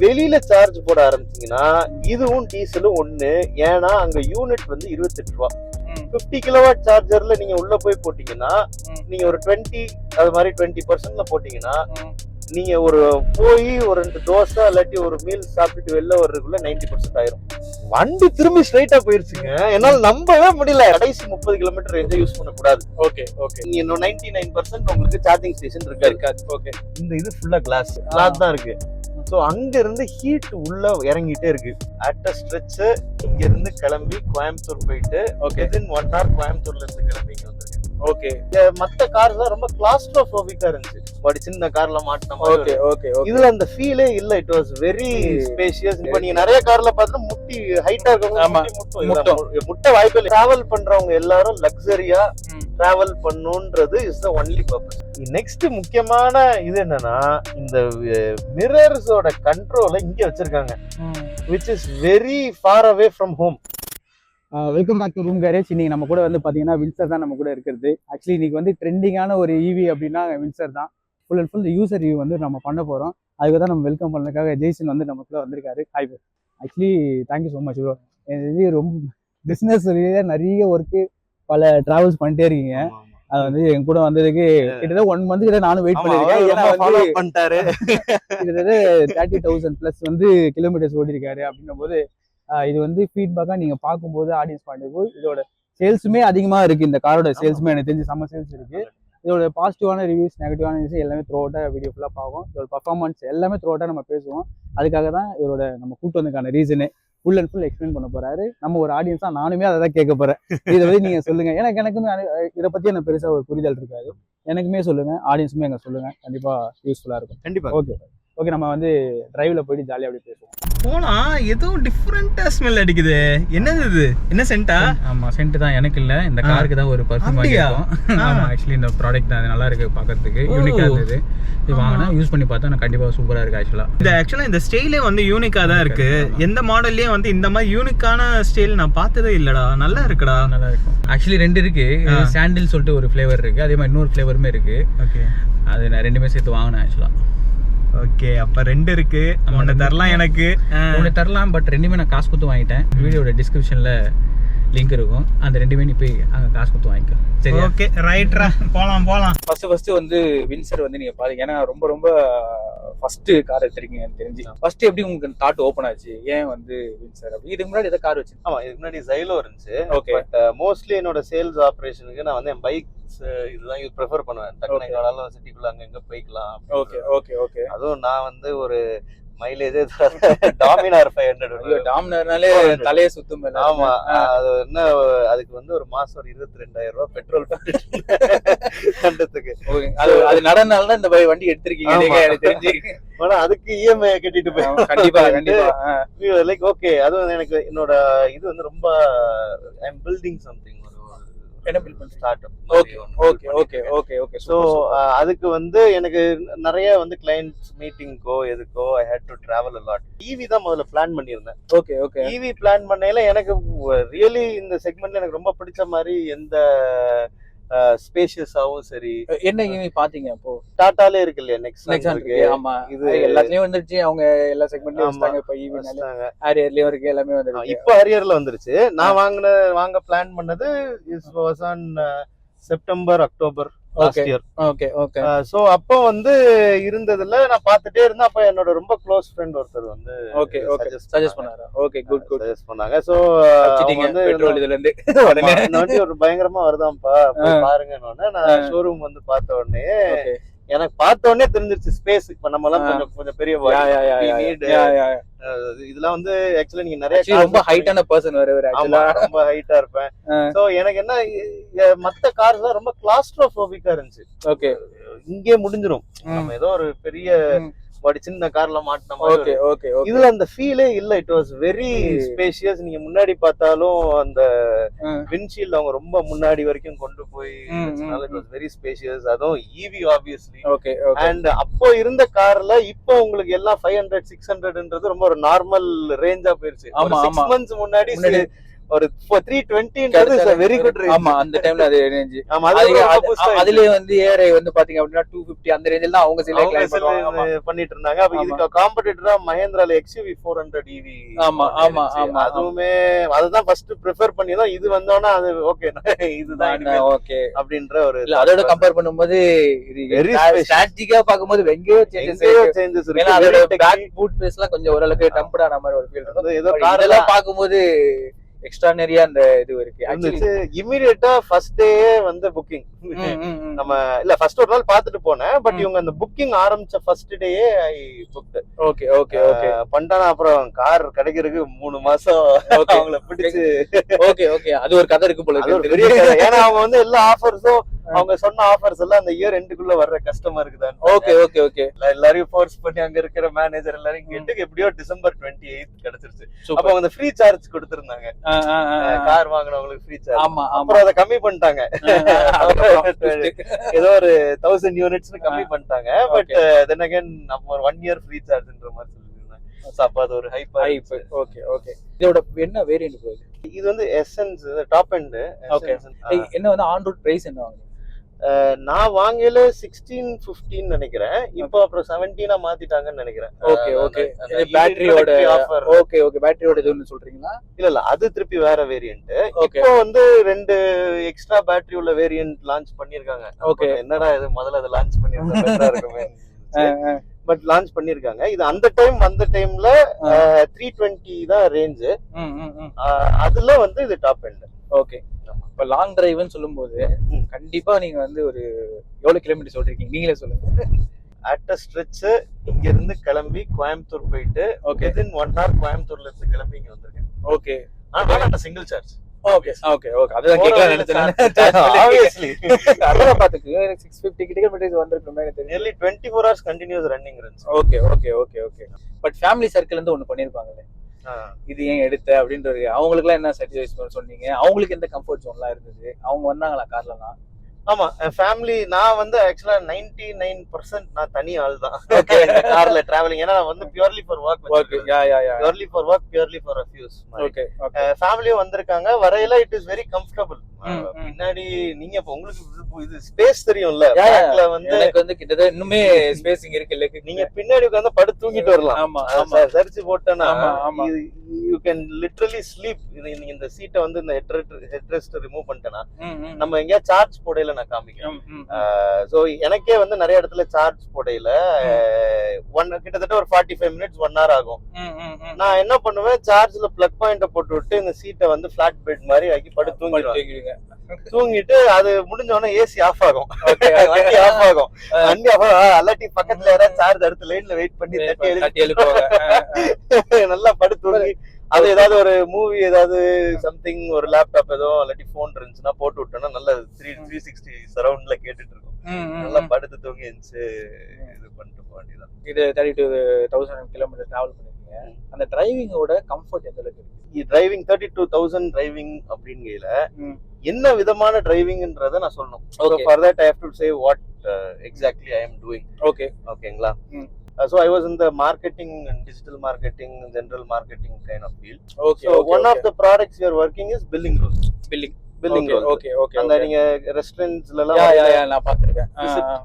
வெளியில சார்ஜ் போட ஆரம்பிச்சீங்கன்னா இதுவும் டீசலும் ஒண்ணு. ஏன்னா அங்க யூனிட் வந்து 28 ரூபா. 50 கிலோவாட் சார்ஜர்ல நீங்க உள்ள போய் போட்டீங்கன்னா நீங்க ஒரு 20 அது மாதிரி 20% போட்டீங்கன்னா நீங்க ஒரு போய் ஒரு 2 தோசை இல்லாட்டி ஒரு மீல் சாப்பிட்டுட்டு வெளில வர்றதுக்குள்ள 90% ஆயிரும். வண்டி திரும்பி ஸ்ட்ரைட்டா போயிருச்சுங்க. என்னால நம்பவே முடியல. கடைசி 30 கிலோமீட்டர் ரேஞ்சை யூஸ் பண்ணக்கூடாது. Okay okay. நீங்க இன்னும் 99% உங்களுக்கு சார்ஜிங் ஸ்டேஷன் இருக்காது. ஓகே. இந்த இது ஃபுல்லா கிளாஸ் தான் இருக்கு. ஸோ அங்க இருந்து ஹீட் உள்ள இறங்கிட்டே இருக்கு. அட் அ ஸ்ட்ரெச் இங்க இருந்து கிளம்பி கோயம்புத்தூர் போயிட்டு வித்தின் 1 hour கோயம்புத்தூர்ல இருந்து கிளம்பி இங்க வந்திருக்கேன். ஓகே. மத்த கார் தான் ரொம்ப கிளாஸ்ட்ரோபோபிக்கா இருந்துச்சு. ஒரு சின்ன கார்ல மாட்டின மாதிரி. Okay okay. இதுல அந்த ஃபீலே இல்ல. It was very spacious. இப்ப நீங்க நிறைய கார்ல பார்த்தா முட்டி ஹைட்டா இருக்கவங்க முட்டை வாய்ப்பு இல்லை. டிராவல் பண்றவங்க எல்லாரும் லக்ஸரியா டிராவல் பண்ணுன்றது is the only purpose. Next முக்கியமான இது என்னன்னா இந்த மிரர்ஸோட கண்ட்ரோலை இங்க வச்சிருக்காங்க, which is very far away from home. Welcome back to room garage. இன்னைக்கு நம்ம கூட வந்து பார்த்தீங்கன்னா வின்சர் தான் நம்ம கூட இருக்கிறது. ஆக்சுவலி இன்னைக்கு வந்து ட்ரெண்டிங்கான ஒரு ஈவி அப்படின்னா வின்சர் தான். Full and full user review வந்து நம்ம பண்ண போகிறோம். அதுக்கு தான் நம்ம வெல்கம் பண்ணதுக்காக ஜெய்சன் வந்து நமக்குள்ள வந்திருக்காரு. Hi bro. Actually thank you so much bro. இது ரொம்ப பிஸ்னஸ் ரீதியாக நிறைய ஒர்க்கு பல ட்ராவல்ஸ் பண்ணிட்டே இருக்கீங்க. அது வந்து என் கூட வந்ததுக்கு கிட்டத்தட்ட 1 month கிட்ட நானும் வெயிட் பண்ணிருக்கேன். கிட்டத்தட்ட 30,000 ப்ளஸ் வந்து கிலோமீட்டர்ஸ் ஓடி இருக்காரு. அப்படின்னும் போது இது வந்து ஃபீட்பேக்காக நீங்கள் பார்க்கும்போது ஆடியன்ஸ் பாயிண்ட் இதோட சேல்ஸுமே அதிகமாக இருக்குது. இந்த காரோட சேல்ஸுமே எனக்கு தெரிஞ்சு செம்ம சேல்ஸ் இருக்குது. இதோட பாசிட்டிவான ரிவ்யூஸ் நெகட்டிவான ரிவ்யூஸ் எல்லாமே த்ரூ அவுட்டாக வீடியோ ஃபுல்லாக பார்ப்போம். இதோட பர்ஃபார்மன்ஸ் எல்லாமே த்ரூ அவுட்டாக நம்ம பேசுவோம். அதுக்காக தான் இதோட நம்ம கூட்டு வந்ததுக்கான reason full and full explain பண்ண போறாரு. நம்ம ஒரு ஆடியன்ஸாக நானுமே அதை தான் கேட்க போகிறேன். இதை வந்து நீங்கள் சொல்லுங்கள். எனக்குமே இதை பற்றி எனக்கு பெருசாக ஒரு புரிதல் இருக்காது. எனக்குமே சொல்லுங்கள், ஆடியன்ஸுமே எங்கே சொல்லுங்கள். கண்டிப்பாக யூஸ்ஃபுல்லாக இருக்கும். கண்டிப்பாக. Okay okay. நம்ம வந்து டிரைவ்ல போயிட்டு ஜாலியாக அப்படி பேசுவோம். போலாம். ஏதோ டிஃபரெண்டா ஸ்மெல் அடிக்குது. என்னது இது? என்ன சென்ட்டா? ஆமா, சென்ட் தான். எனக்கு இல்ல, இந்த காருக்கு தான் ஒரு பர்ஃப்யூம் வாங்கிருக்கோம். ஆமா, ஆக்சுவலி இந்த ப்ராடக்ட் தான் நல்லா இருக்கு, பார்க்கிறதுக்கு யூனிக்கா இருந்தது. இது வாங்கினா யூஸ் பண்ணி பார்த்தா எனக்கு கண்டிப்பா சூப்பரா இருக்கு. ஆக்சுவலா இந்த ஸ்டைலே வந்து யூனிக்கா தான் இருக்கு. எந்த மாடல்லயே வந்து இந்த மாதிரி யூனிக்கான ஸ்டைல் நான் பார்த்ததே இல்லடா. நல்லா இருக்குடா. நல்லா இருக்கும். ஆக்சுவலி 2 இருக்கு. சாண்டில் சொல்லிட்டு ஒரு ஃபிளேவர் இருக்கு, அதே மாதிரி இன்னொரு ஃபிளேவருமே இருக்கு. ஓகே. அது நான் 2மே சேர்த்து வாங்கினேன் ஆக்சுவலா. ஓகே, அப்ப 2 இருக்கு. ஒன்னு தரலாம், எனக்கு ஒன்னு தரலாம். பட் 2மே நான் காசு கொடுத்து வாங்கிட்டேன். வீடியோட டிஸ்கிரிப்ஷன்ல லிங்க் இருக்கும். அந்த 2மே நீ போய் அங்க காசு கொடுத்து வாங்கிக்கோ. சரி, ஓகே, ரைட்ரா. போலாம். ஃபர்ஸ்ட் வந்து வின்சர் வந்து நீங்க பாருங்க. ஏன்னா ரொம்ப ஃபர்ஸ்ட் கார் எடுத்திருக்கீங்க எனக்கு தெரிஞ்சு. ஃபர்ஸ்ட் எப்படி உங்களுக்கு தாட் ஓப்பன் ஆச்சு? ஏன் வந்து வின்சர்? அப்படி இதுக்கு முன்னாடி எதாவது கார் வச்சு? ஆமா, இதுக்கு முன்னாடி ஜைலோ இருந்துச்சு. ஓகே. பட் மோஸ்ட்லி என்னோட சேல்ஸ் ஆபரேஷனுக்கு நான் வந்து என் பைக்ஸ் இதுதான் ப்ரிஃபர் பண்ணுவேன். டக்குனு எங்களாலும் சிட்டிக்குள்ள அங்க போய்க்கலாம். Okay okay okay. அதுவும் நான் வந்து ஒரு மைலேஜ் டாமினார் 500. டாமினார்னாலே தலையை சுத்தும். ஆமா, அது என்ன, அதுக்கு வந்து ஒரு மாசம் ஒரு 22,000 ரூபாய் பெட்ரோல் கண்டத்துக்கு. அது நடனால தான் இந்த வண்டி எடுத்திருக்கீங்க எனக்கு தெரிஞ்சு. ஆனா அதுக்கு இஎம்ஐ கட்டிட்டு போய் கண்டிப்பா லைக் ஓகே. அதுவும் எனக்கு என்னோட இது வந்து ரொம்ப I am building something. So அதுக்கு வந்து எனக்கு நிறைய வந்து கிளையண்ட்ஸ் மீட்டிங்க்கோ எதுக்கோ I hate to travel a lot. EV தான் முதல்ல பிளான் பண்ணியிருந்தேன். Okay okay. ஈவி பிளான் பண்ணையில எனக்கு ரியலி இந்த செக்மெண்ட்ல எனக்கு ரொம்ப பிடிச்ச மாதிரி எந்த ஸ்பேஷியஸாவும் சரி. என்ன ஈவி பாத்தீங்க அப்போ? டாட்டாலே இருக்கு இல்லையா, நெக்ஸான் இருக்கு. ஆமா, இது எல்லாத்துலயும் வந்துருச்சு. அவங்க எல்லா செக்மெண்ட்லயும் வந்தாங்க. இப்ப ஈவினால ஹரியர்லயும் இருக்கு, எல்லாமே வந்துருச்சு. இப்போ ஹரியர்ல வந்துருச்சு. நான் வாங்க பிளான் பண்ணது is was on September October last year. Okay okay. So அப்போ வந்து இருந்ததுல நான் பார்த்துட்டே இருந்தேன். அப்ப என்னோட ரொம்ப க்ளோஸ் ஃப்ரெண்ட் ஒருத்தர் வந்து ஓகே ஓகே சஜஸ்ட் பண்ணாரு. ஓகே, குட் சஜஸ்ட் பண்ணாங்க. சோ வந்து பெட்ரோல் இதுல இருந்து உடனே இந்த வண்டி ஒரு பயங்கரமா வருதாம்ப்பா, போய் பாருங்கன்னு நான் ஷோரூம் வந்து பார்த்த உடனே எனக்கு பார்த்த உடனே தெரிஞ்சிருச்சு ஸ்பேஸ். இப்ப நம்ம எல்லாம் கொஞ்சம் பெரிய இதெல்லாம் வந்து ஆக்சுவலா நீங்க நிறைய ரொம்ப ஹைட்டான பர்சன் ரொம்ப ஹைட்டா இருப்பேன். சோ எனக்கு என்ன, மத்த கார்ஸ் தான் ரொம்ப கிளாஸ்ட்ரோபோபிக்கா இருந்துச்சு. ஓகே, இங்கே முடிஞ்சிரும். நம்ம ஏதோ ஒரு பெரிய சின்ன கார்ல மாட்டின மாதிரி. ஓகே. இதுல அந்த ஃபீலே இல்ல. It was very spacious. நீங்க முன்னாடி பார்த்தாலும் அந்த விண்ட்ஷீல்ட் அவங்க ரொம்ப முன்னாடி வரைக்கும் கொண்டு போய் இட் வாஸ் வெரி ஸ்பேஷியஸ். அதுவும் ஈவி ஆப்வியஸ்லி. ஓகே. அண்ட் அப்போ இருந்த கார்ல இப்போ உங்களுக்கு எல்லாம் 500 600ன்றது ரொம்ப ஒரு நார்மல் ரேஞ்சா போயிருச்சு. 6 months முன்னாடி ஒரு 320 is a very good range. ஆமா அந்த டைம்ல அது ரேஞ்ச். ஆமா அதுலயே வந்து ஏஆர்ஐ வந்து பாத்தீங்க அப்படின்னா 250 அந்த ரேஞ்சில தான் அவங்க சில கிளைம் பண்ணிட்டு இருந்தாங்க. அப்ப இதுக்கு காம்படிட்டரா மஹேந்திரால XUV 400 EV. ஆமா ஆமா ஆமா அதுவுமே அதுதான் ஃபர்ஸ்ட் பிரெஃபர் பண்ணி தான் இது வந்தோனா அது ஓகே இதுதான் ஓகே அப்படின்ற ஒரு இல்ல அதோட கம்பேர் பண்ணும்போது ஸ்ட்ராட்டஜிக்கா பாக்கும்போது எங்கேயோ சேஞ்சஸ் இருக்கு. ஏன்னா அதோட பேக் பூட் ஸ்பேஸ்லாம் கொஞ்சம் ஓரளவுக்கு டெம்பர்ட் ஆன மாதிரி ஒரு ஃபீல் இருக்கும். ஏதோ கார்ல பாக்கும்போது எக்ஸ்ட்ரானரியா அந்த இது இருக்கு. ஆக்சுவலி இமிடியேட்டா ஃபர்ஸ்ட் டே வந்து புக்கிங் நம்ம இல்ல ஃபர்ஸ்ட் ஒரு நாள் பாத்துட்டு போனேன். பட் இவங்க அந்த புக்கிங் ஆரம்பிச்ச ஃபர்ஸ்ட் டேயே ஐ புக்ட். ஓகே ஓகே ஓகே பண்ணானா அப்புறம் கார் கிடைக்கிறதுக்கு 3 மாசம் அவங்கள பிடிச்சு. ஓகே ஓகே அது ஒரு கதை இருக்கு போல இருக்கு. ஏன்னா அவங்க வந்து எல்லா ஆஃபர்ஸும் அவங்க சொன்ன ஆஃபர்ஸ் எல்லாம் அந்த இயர் எண்டுக்குள்ள வர்ற கஸ்டமருக்கு தான். ஓகே ஓகே ஓகே எல்லாரையும் ஃபோர்ஸ் பண்ணி அங்க இருக்கிற மேனேஜர் எல்லாரையும் கேட்டு எப்படியோ டிசம்பர் 28 கிடைச்சிருச்சு. அப்ப அவங்க ஃப்ரீ சார்ஜ் கொடுத்திருந்தாங்க கார் வாங்குனவங்களுக்கு ஃப்ரீ சார்ஜ். ஆமா அப்புறம் அதை கம்மி பண்ணிட்டாங்க. ஏதோ ஒரு 1000 யூனிட்ஸ் கம்மி பண்ணிட்டாங்க. பட் தென் அகைன் நம்ம ஒரு 1 year ஃப்ரீ சார்ஜ்ன்ற மாதிரி சொல்லிருந்தாங்க. அப்ப அது ஒரு ஹைப். ஓகே ஓகே இதோட என்ன வேரியன்ட் போகுது? இது வந்து எசன்ஸ் டாப் எண்ட். ஓகே என்ன வந்து ஆன் ரோட் பிரைஸ் என்ன வாங்குது? நான் வாங்கல 16-15 நினைக்கிறேன். இப்போ அப்புறம் 17 மாத்திட்டாங்கன்னு நினைக்கிறேன். ஓகே ஓகே பேட்டரியோட ஆஃபர். ஓகே ஓகே பேட்டரியோட இது ஒன்னு சொல்றீங்களா? இல்ல அது திருப்பி வேற வேரியன்ட். இப்போ வந்து 2 எக்ஸ்ட்ரா பேட்டரி உள்ள வேரியன்ட் லான்ச் பண்ணிருக்காங்க. ஓகே என்னடா இது முதல்ல அதை லான்ச் பண்ணிருந்தா பெட்டரா இருக்குமே. பட் லான்ச் பண்ணிருக்காங்க. இது அந்த டைம்ல 320 தான் ரேஞ்ச். அதுல வந்து இது டாப் எண்ட். ஓகே இப்ப லாங் டிரைவ்னு சொல்லும்போது கண்டிப்பா நீங்க வந்து ஒரு எவ்வளவு கிலோமீட்டர் சொல்றீங்க நீங்களே சொல்லுங்க. அட் அ ஸ்ட்ரெச் இங்க இருந்து கிளம்பி கோயம்புத்தூர் போயிட்டு வித்தின் 1 hour கோயம்புத்தூர்ல இருந்து கிளம்பி இங்க வந்திருக்கேன். ஓகே ஆனா single charge. Okay okay okay அதுதான் கேட்க நினைச்சேன். ஆப்வியஸ்லி அதெல்லாம் பாத்துக்கு 650 கிலோமீட்டர்ஸ் வந்திருக்குமே. nearly 24 hours continuous running runs. Okay okay okay okay but family circle இருந்து ஒன்னு பண்ணிருப்பாங்களே இது ஏன் எடுத்த அப்படின்ற அவங்களுக்கு எல்லாம் என்ன சாட்டிஸ்ஃபை சொன்னீங்க? அவங்களுக்கு எந்த கம்ஃபர்ட் ஜோன்லாம் இருந்தது? அவங்க வந்தாங்களா கார்லலாம்? ஆமா ஃபேமிலி. நான் வந்து ஆக்சுவலா 99% நான் தனி ஆள் தான் கார்ல டிராவலிங். ஏன்னா நான் வந்து purely for work. Purely for work, purely for refuse. Okay ஃபேமிலியும் வந்திருக்காங்க. வரையில இட் இஸ் வெரி கம்ஃபர்டபுள். பின்னாடி நீங்க இப்ப உங்களுக்கு இது ஸ்பேஸ் தெரியும்ல, பேக்ல வந்து எனக்கு வந்து கிட்டத்தட்ட இன்னுமே ஸ்பேசிங் இருக்கு. இல்ல நீங்க பின்னாடி உட்கார்ந்து படுத்து தூங்கிட்டு வரலாம். ஆமா சரிச்சு போட்டேன்னா யூ கேன் லிட்டரலி ஸ்லீப். இந்த சீட்டை வந்து இந்த ஹெட் ரெஸ்ட் ரிமூவ் பண்ணிட்டேன்னா நம்ம எங்கயா சார்ஜ் போடையில நான் காமிக்கிறேன். சோ எனக்கே வந்து நிறைய இடத்துல சார்ஜ் போடையில கிட்டத்தட்ட ஒரு 45 minutes 1 hour ஆகும். நான் என்ன பண்ணுவேன், சார்ஜ்ல பிளக் பாயிண்ட போட்டு விட்டு இந்த சீட்டை வந்து பிளாட் பெட் மாதிரி ஆக்கி படுத்து தூங்கிடுவேன். தூங்கிட்டு அது முடிஞ்ச உடனே ஏசி ஆஃப் ஆகும். வண்டி ஆஃப் ஆகும். வண்டி ஆஃப் அல்லாட்டி பக்கத்துல யாராவது சார்ஜ் அடுத்த லைன்ல வெயிட் பண்ணி தட்டி எழுப்புவாங்க. நல்லா படுத்து தூங்கி அது ஏதாவது ஒரு மூவி ஏதாவது சம்திங் ஒரு லேப்டாப் ஏதோ இல்லாட்டி போன் இருந்துச்சுன்னா போட்டு விட்டோம்னா நல்ல 360 சரௌண்ட்ல கேட்டுட்டு இருக்கும். நல்லா படுத்து தூங்கி இருந்துச்சு இது பண்ணிட்டு போக வேண்டியதான். இது 32,000 கிலோமீட்டர் டிராவல் பண்ணிருக்கீங்க. அந்த டிரைவிங்கோட கம்ஃபர்ட் எந்த அளவுக்கு இருக்கு? டிரைவிங் 32,000 டிரைவிங் அப்படிங்கல என்ன விதமான டிரைவிங்ன்றத நான் சொல்லணும். So for that I have to say what exactly I am doing. ஓகேங்களா? So I was in the marketing and digital marketing, general marketing kind of field. So one of the products we are working is billing rules. Billing rules. Okay. அந்த நீங்க ரெஸ்டாரண்ட்ஸ்ல எல்லாம் நான் பாத்துர்க்கேன்.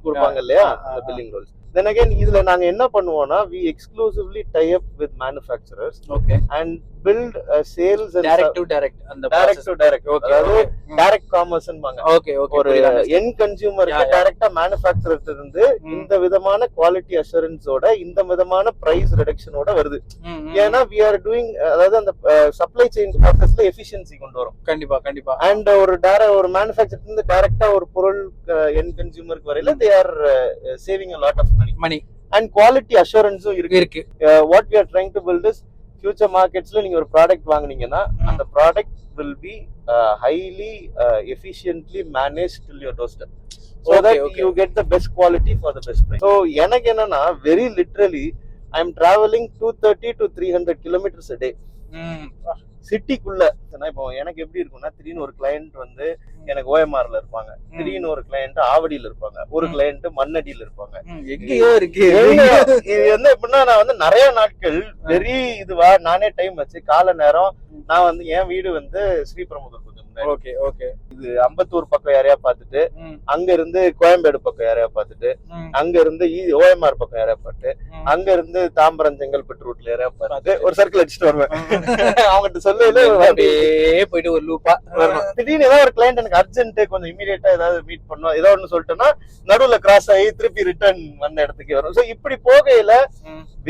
கொடுப்பாங்க இல்லையா அந்த billing rules. Then again இதுல நாங்க என்ன பண்ணுவோம்னா we exclusively tie up with manufacturers and build a sales and direct to direct and the direct to direct. அதாவது direct commerce ன்பாங்க. ஒரு end consumer க்கு டைரக்ட்டா manufacturer இருந்து இந்த விதமான குவாலிட்டி அஷூரன்ஸோட இந்த விதமான பிரைஸ் ரிடக்ஷனோட வருது. ஏன்னா we are doing அதாவது அந்த சப்ளை செயின் ப்ராசஸ்ல எஃபிஷியன்சி கொண்டு வரோம். கண்டிப்பா and ஒரு manufacturer இருந்து டைரக்ட்டா ஒரு பொருள் end consumerக்கு வரையில they are saving a lot of money and quality assurance இருக்கு. What we are trying to build is future marketsல நீங்க ஒரு ப்ராடக்ட் வாங்குனீங்கன்னா அந்த product will be highly efficiently managed till your doorstep so that you get the best quality for the best price. So எனக்கு என்னன்னா very literally I am traveling 230 to 300 kilometers a day. சிட்டிக்குள்ள. இப்போ எனக்கு எப்படி இருக்கும்னா, திடீர்னு ஒரு கிளையண்ட் வந்து எனக்கு ஓஎம்ஆர்ல இருப்பாங்க, திடீர்னு ஒரு கிளையண்ட் ஆவடியில இருப்பாங்க, ஒரு கிளையண்ட் மண்ணடியில இருப்பாங்க, எங்கேயோ இருக்கு. இது வந்து எப்படின்னா, நான் வந்து நிறைய நாட்கள் வெறி இதுவா நானே டைம் வச்சு கால நேரம் நான் வந்து என் வீடு வந்து ஸ்ரீபெரும்புதூர் கொஞ்சம் ஓகே ஓகே. இது அம்பத்தூர் பக்கம் யாரையா பார்த்துட்டு, அங்க இருந்து கோயம்பேடு பக்கம் யாரையா பார்த்துட்டு, அங்க இருந்து ஓஎம்ஆர் பக்கம் யாரையா பார்த்து, அங்க இருந்து தாம்பரம் செங்கல்பட்டு ரூட்ல யாரையா பார்த்து ஒரு சர்க்கிள் அடிச்சுட்டு வருவேன். அவங்ககிட்ட சொல்லல போயிட்டு ஒரு லூப்பா திடீர்னு ஏதாவது ஒரு கிளைண்ட் எனக்கு அர்ஜென்ட் கொஞ்சம் இமீடியட்டா ஏதாவது மீட் பண்ணோம், ஏதாவது ஒண்ணு சொல்லிட்டோம்னா நடுவுல கிராஸ் ஆகி திருப்பி ரிட்டர்ன் வந்த இடத்துக்கு வரும். சோ இப்படி போகையில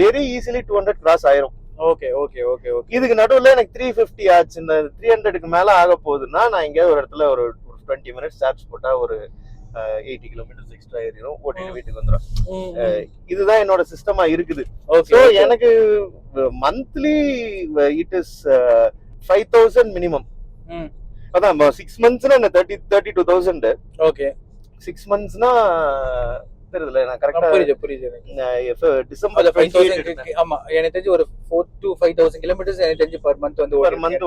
வெரி ஈஸிலி 200 கிராஸ் ஆயிரும். Okay okay okay okay. இதுக்கு நடுவுல எனக்கு 350 ஆச்சு, இந்த 300க்கு மேல ஆக போகுதுன்னா நான் எங்கேயாவது ஒரு இடத்துல ஒரு 20 மினிட்ஸ் சார்ஜ் போட்டா ஒரு 80 கிலோமீட்டர்ஸ் எக்ஸ்ட்ரா ஏறிடும், ஓட்டிட்டு வீட்டுக்கு வந்துடும். இதுதான் என்னோட சிஸ்டமா இருக்குது. சோ எனக்கு மந்த்லி இட் இஸ் 5000 மினிமம். அதான் 6 மந்த்ஸ்னா 32,000. ஓகே. 6 மந்த்ஸ்னா தெரியல, நான் கரெக்டா புரியுது. டிசம்பர்ல 5,000. ஆமா, எனக்கு தெரிஞ்சு ஒரு 4 to 5,000 கிலோமீட்டர்ஸ் எனக்கு தெரிஞ்சு பர் மந்த் வந்து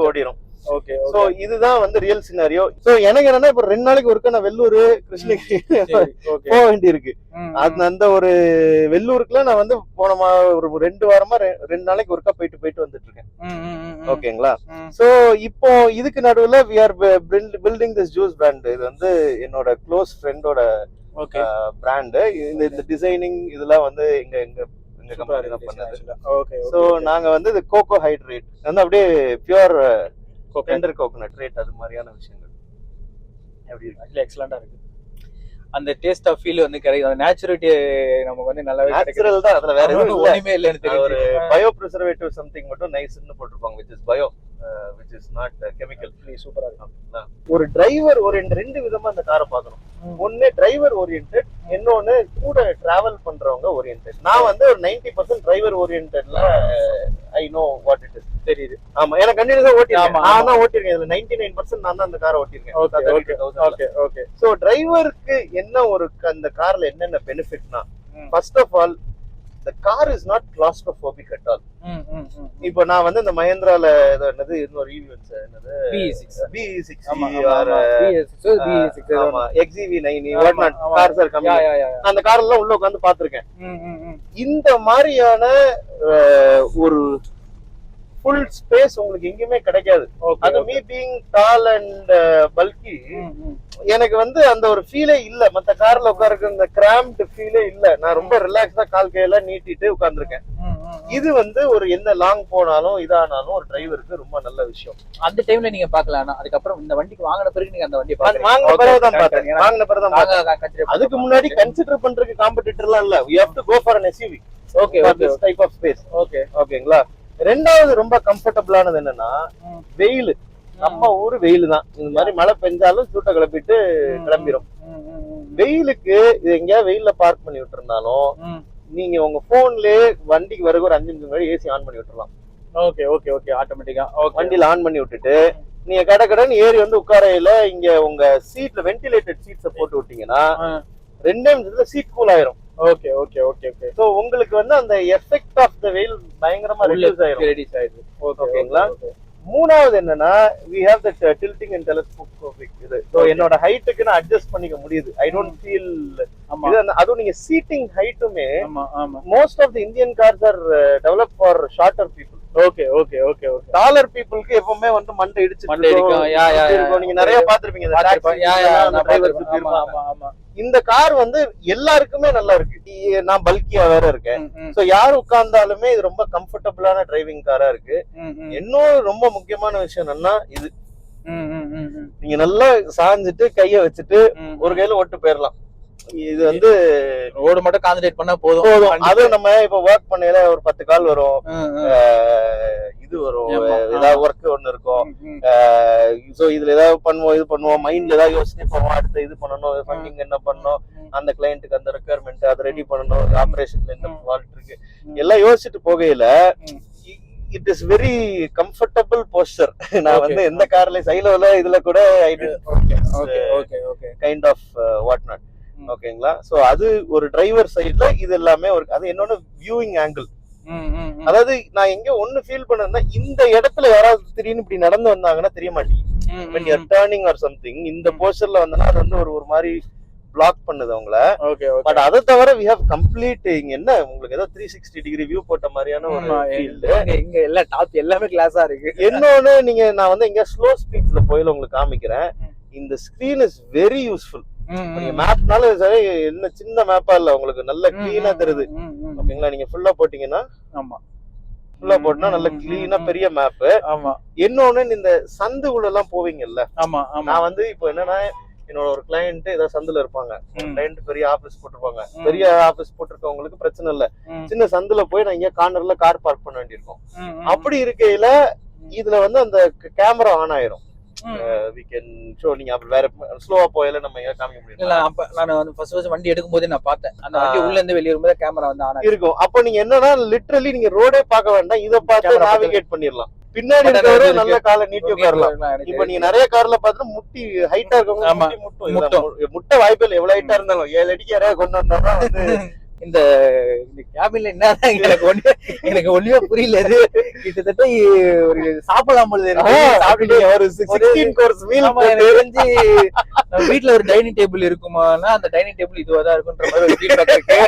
ஓடிடும். ஓகே. சோ இதுதான் வந்து ரியல் சினாரியோ. சோ எனக்கு என்னன்னா, இப்ப 2 நாளைக்கு ஒருக்கா நான் வெள்ளூர் கிருஷ்ணகிரி போக வேண்டி இருக்கு. அந்த ஒரு வெள்ளூருக்குலாம் நான் வந்து போன ஒரு 2 வாரமா 2 நாளைக்கு ஒருக்கா போயிட்டு வந்துட்டு இருக்கேன். ஓகேங்களா? சோ இப்போ இதுக்கு நடுவுல we are building this juice brand. இது வந்து என்னோட க்ளோஸ் ஃப்ரெண்டோட பிராண்ட். இந்த டிசைனிங் இதெல்லாம் வந்து எங்க கம்பெனி தான் பண்ணது. ஓகே. சோ நாங்க வந்து இது கோகோ ஹைட்ரேட் வந்து அப்படியே பியூர் டெண்டர் கோகோனட் ரேட், அது மாதிரியான விஷயங்கள் எப்படி இருக்கு? எக்ஸலண்டா இருக்கு. அந்த டேஸ்ட் ஆஃப் ஃபீல் வந்து கிடைக்கும். அந்த நேச்சுரலிட்டி நமக்கு வந்து நல்லாவே நேச்சுரல் தான். அதுல வேற எதுவும் ஒண்ணுமே இல்லன்னு தெரியும். ஒரு பயோ பிரிசர்வேட்டிவ் சம்திங் மட்டும் நைஸ்னு போட்டுருப்பாங்க, which is bio, which is not chemical. சூப்பரா இருக்கும். ஒரு டிரைவர் ஓரியன்ட் 2 விதமா அந்த காரை பார்க்கணும். ஒன்னு டிரைவர் ஓரியன்ட், இன்னொன்னு கூட டிராவல் பண்றவங்க ஓரியன்ட். நான் வந்து ஒரு 90% டிரைவர் ஓரியன்ட்ல I know what it is தெரியுது. ஆமா, எனக்கு கண்டினியூஸா ஓட்டிருக்கேன். நான் தான் ஓட்டிருக்கேன். இதுல 99% நான் தான் அந்த காரை ஓட்டிருக்கேன். Okay okay. சோ டிரைவருக்கு என்ன ஒரு அந்த கார்ல என்னென்ன பெனிஃபிட்னா, first of all the car is not claustrophobic at all. இப்போ நான் வந்து இந்த மஹேந்திரால என்னது இன்னொரு ஈவென்ட்ஸ் என்னது BE6 ஆமா XEV9 what not cars are coming. நான் அந்த கார் எல்லாம் உள்ள உட்கார்ந்து பாத்துர்க்கேன். இந்த மாதிரியான ஒரு ஃபுல் ஸ்பேஸ் உங்களுக்கு எங்கேயுமே கிடைக்காது. அது மீ பீயிங் டால் அண்ட் பல்கி, எனக்கு வந்து அந்த ஒரு ஃபீலே இல்ல. மத்த கார்ல உட்கார்ற அந்த கிராம்ப்ட் ஃபீலே இல்ல. நான் ரொம்ப ரிலாக்ஸா கால் கையெல்லாம் நீட்டிட்டு உட்கார்ந்துருக்கேன். இது வந்து ஒரு என்ன லாங் போனாலும் இதானாலும் ஒரு டிரைவருக்கு ரொம்ப நல்ல விஷயம். அந்த டைம்ல நீங்க பாக்கலாம். அதுக்கப்புறம் இந்த வண்டிக்கு வாங்கின பிறகு நீங்க அந்த வண்டியை வாங்கின பிறகுதான் பார்த்தேன். அதுக்கு முன்னாடி கன்சிடர் பண்றதுக்கு காம்படிட்டர்லாம் இல்ல. we have to go for an SUV. Okay, this type of space. Okay ஓகேங்களா? ரெண்டாவது ரொம்ப கம்ஃபர்டபுளானது என்னன்னா, வெயில். நம்ம ஊரு வெயில் தான். இந்த மாதிரி மழை பெஞ்சாலும் சூட்டை கிளப்பிட்டு கிளம்பிடும். வெயிலுக்கு இது எங்கேயா வெயில்ல பார்க் பண்ணி விட்டுருந்தாலும் நீங்க உங்க போன்லயே வண்டிக்கு வரைக்கும் ஒரு 5 நிமிஷம் முன்னாடி ஏசி ஆன் பண்ணி விட்டுறலாம். Okay okay okay. ஆட்டோமேட்டிக்கா வண்டியில ஆன் பண்ணி விட்டுட்டு நீங்க கடகடன்னு ஏறி வந்து உட்காரையில இங்க உங்க சீட்ல வென்டிலேட்டட் சீட்ஸ போட்டு விட்டீங்கன்னா 2 நிமிஷத்துல சீட் கூல் ஆயிரும். Okay okay okay okay. So உங்களுக்கு வந்து அந்த எஃபெக்ட் ஆஃப் த வெயில் பயங்கரமா ரெடியூஸ் ஆயிரும். ஓகேங்களா? மூணாவது என்னன்னா, we have that tilting and telescopic இது. சோ என்னோட ஹைட்டுக்கு நான் அட்ஜஸ்ட் பண்ணிக்க முடியுது. I don't feel அதுவும் நீங்க சீட்டிங் ஹைட்டுமே most of the Indian cars are develop for shorter people. Okay okay okay okay. Taller பீப்புளுக்கு எப்பவுமே வந்து மண்டை இடிச்சு நீங்க நிறைய பாத்துருப்பீங்க. இந்த கார் வந்து எல்லாருக்குமே நல்லா இருக்கு. நான் பல்கியா வேற இருக்கேன். சோ யாரு உட்கார்ந்தாலுமே இது ரொம்ப கம்ஃபர்டபுளான டிரைவிங் காரா இருக்கு. இன்னொரு ரொம்ப முக்கியமான விஷயம் என்னன்னா, இது நீங்க நல்லா சாஞ்சிட்டு கைய வச்சுட்டு ஒரு கையில ஓட்டு போயிடலாம். இது வந்து ரோடு மட்டும் கான்சென்ட்ரேட் பண்ணா போதும். அது நம்ம இப்ப ஒர்க் பண்ணையில ஒரு 10 கால் வரும், இது வரும், ஏதாவது ஒர்க் ஒண்ணு இருக்கும். சோ இதுல ஏதாவது பண்ணுவோம், இது பண்ணுவோம், மைண்ட்ல ஏதாவது யோசிச்சு போவோம். அடுத்து இது பண்ணணும், ஃபண்டிங் என்ன பண்ணணும், அந்த கிளையண்ட்டுக்கு அந்த ரெக்யர்மெண்ட் அதை ரெடி பண்ணணும், ஆபரேஷன்ல என்ன ஃபால்ட் இருக்கு எல்லாம் யோசிச்சுட்டு போகையில it is very comfortable posture. நான் வந்து எந்த கார்ல சைலோல இதுல கூட கைண்ட் ஆஃப் வாட் நாட். ஓகேங்களா? சோ அது ஒரு டிரைவர் சைடுல இது எல்லாமே ஒரு அது என்னோட வியூயிங் ஆங்கிள். அதாவது நான் எங்க ஒண்ணு ஃபீல் பண்ணேன்னா, இந்த இடத்துல யாராவது திடீர்னு இப்படி நடந்து வந்தாங்கன்னா தெரிய மாட்டேங்குது. when you are turning or something, இந்த போஸ்டர்ல வந்தனா அது வந்து ஒரு மாதிரி பிளாக் பண்ணுது அவங்கள. பட் அதை தவிர we have complete, இங்க என்ன உங்களுக்கு ஏதோ 360 டிகிரி வியூ போட்ட மாதிரியான ஒரு ஃபீல்ட். இங்க எல்லா டாப் எல்லாமே கிளாஸா இருக்கு. இன்னொன்னு நீங்க நான் வந்து இங்க ஸ்லோ ஸ்பீட்ஸ்ல போயில உங்களுக்கு காமிக்கிறேன். இந்த ஸ்கிரீன் இஸ் வெரி யூஸ்ஃபுல். நீங்க மேப்னால சரி, என்ன சின்ன மேப்பா இல்ல, உங்களுக்கு நல்ல கிளீனா தெரியுது. ஓகேங்களா? நீங்க ஃபுல்லா போட்டீங்கன்னா, ஆமா ஃபுல்லா போட்டா நல்ல கிளீனா பெரிய மேப். ஆமா. இன்னொன்னு இந்த சந்து உள்ள எல்லாம் போவீங்கல்ல. ஆமா. நான் வந்து இப்போ என்னன்னா, என்னோட ஒரு கிளையண்ட் ஏதாவது சந்துல இருப்பாங்க. கிளையண்ட் பெரிய ஆபீஸ் போட்டிருப்பாங்க. பெரிய ஆபீஸ் போட்டிருக்கவங்களுக்கு பிரச்சனை இல்ல. சின்ன சந்துல போய் நான் இங்க கார்னர்ல கார் பார்க் பண்ண வேண்டியிருக்கும். அப்படி இருக்கையில இதுல வந்து அந்த கேமரா ஆன் ஆயிரும். we can show. நீங்க அப்ப வேற ஸ்லோவா போயல நம்ம எங்க காமிக்க முடியும். இல்ல, அப்ப நான் வந்து ஃபர்ஸ்ட் வண்டி எடுக்கும்போது நான் பார்த்தேன், அந்த வண்டி உள்ள இருந்து வெளிய வரும்போது கேமரா வந்து ஆன் இருக்கும். அப்ப நீங்க என்னன்னா லிட்டரலி நீங்க ரோடே பார்க்க வேண்டாம், இத பார்த்து நேவிகேட் பண்ணிரலாம். பின்னாடி இருக்கிறவரை நல்ல காலை நீட்டி உட்காரலாம். இப்ப நீங்க நிறைய கார்ல பார்த்தா முட்டி ஹைட்டா இருக்கவங்க முட்டை வாய்ப்புகள் எவ்வளவு ஹைட்டா இருந்தாலும் 7 அடிக்கு யாரையா கொண்டு வந்தாலும் வந்து இந்த கேபின்ல என்னதான் எனக்கு ஒண்ணுமே புரியல. இது கிட்டத்தட்ட ஒரு சாப்பிடலாம் போல சாப்பிட்டு ஒரு 16 கோர்ஸ் மீல். தெரிஞ்சு நம்ம வீட்டுல ஒரு டைனிங் டேபிள் இருக்குமானா அந்த டைனிங் டேபிள் இதுவாதான் இருக்குன்ற மாதிரி ஒரு ஃபீட்பேக் இருக்கு.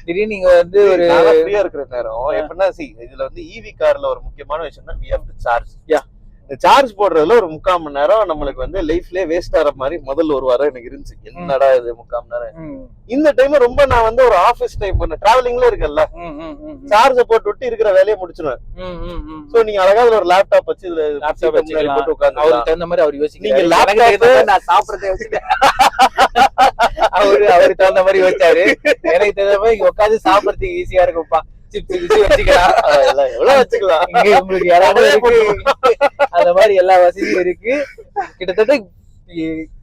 திடீர்னு நீங்க வந்து ஒரு ஃப்ரீயா இருக்கிற நேரம் எப்படின்னா, இதுல வந்து ஈவி கார்ல ஒரு முக்கியமான விஷயம்னா we have to charge. Charge போடுறதுல ஒரு 3/4 மணி நேரம் நம்மளுக்கு வந்து லைஃப்லயே வேஸ்ட் ஆகிற மாதிரி முதல் ஒரு வாரம் எனக்கு இருந்துச்சு. என்னடா இது 3/4 மணி நேரம். இந்த டைம் ரொம்ப நான் வந்து ஒரு ஆபீஸ் டைம் பண்ண டிராவலிங்ல இருக்கல, சார்ஜ போட்டு விட்டு இருக்கிற வேலையை முடிச்சிடுவேன். சோ நீங்க அழகா ஒரு லேப்டாப் வச்சு இதுல போட்டு உட்கார்ந்து அவருக்கு தகுந்த மாதிரி அவர் யோசிக்க. நீங்க லேப்டாப் நான் சாப்பிடுறதை வச்சுட்டேன், அவருக்கு தகுந்த மாதிரி வச்சாரு. எனக்கு தகுந்த மாதிரி இங்க உட்காந்து சாப்பிடுறதுக்கு ஈஸியா இருக்கும்ப்பா. அந்த மாதிரி எல்லா வசதியும் இருக்கு. கிட்டத்தட்ட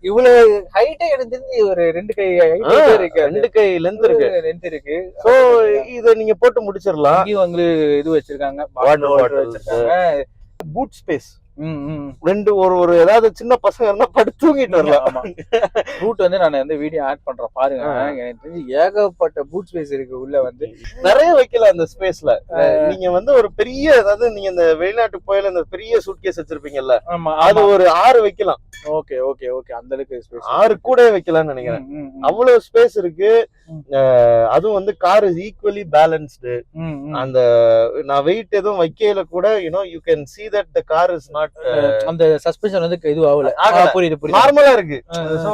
இவ்வளவு ஹைட்டா எனக்கு தெரிஞ்சு ஒரு 2 கை இருக்கு, 2 கை லென்த் இருக்கு. சோ இத நீங்க போட்டு முடிச்சிடலாம். இங்க உங்களுக்கு இது வச்சிருக்காங்க, வாட்டர் வச்சிருக்காங்க, பூட் ஸ்பேஸ். ரெண்டு ஒரு ஏதாவது சின்ன பசங்க இருந்தா படுத்து தூங்கிட்டு வரலாம். பூட் வந்து நான் வந்து வீடியோ ஆட் பண்றேன் பாருங்க. எனக்கு தெரிஞ்சு ஏகப்பட்ட பூட் ஸ்பேஸ் இருக்கு. உள்ள வந்து நிறைய வைக்கலாம் அந்த ஸ்பேஸ்ல. நீங்க வந்து ஒரு பெரிய, அதாவது நீங்க இந்த வெளிநாட்டு போயில இந்த பெரிய சூட்கேஸ் வச்சிருப்பீங்கல்ல, அது ஒரு 6 வைக்கலாம். ஓகே ஓகே ஓகே, அந்த அளவுக்கு ஸ்பேஸ் 6 கூட வைக்கலாம்னு நினைக்கிறேன். அவ்வளவு ஸ்பேஸ் இருக்கு. அதுவும் வந்து கார் இஸ் ஈக்குவலி பேலன்ஸ்டு. அந்த நான் வெயிட் எதுவும் வைக்கல கூட, you can see that the car is not, அந்த சஸ்பென்ஷன் வந்து இது ஆகல. புரியுது நார்மலா இருக்கு. சோ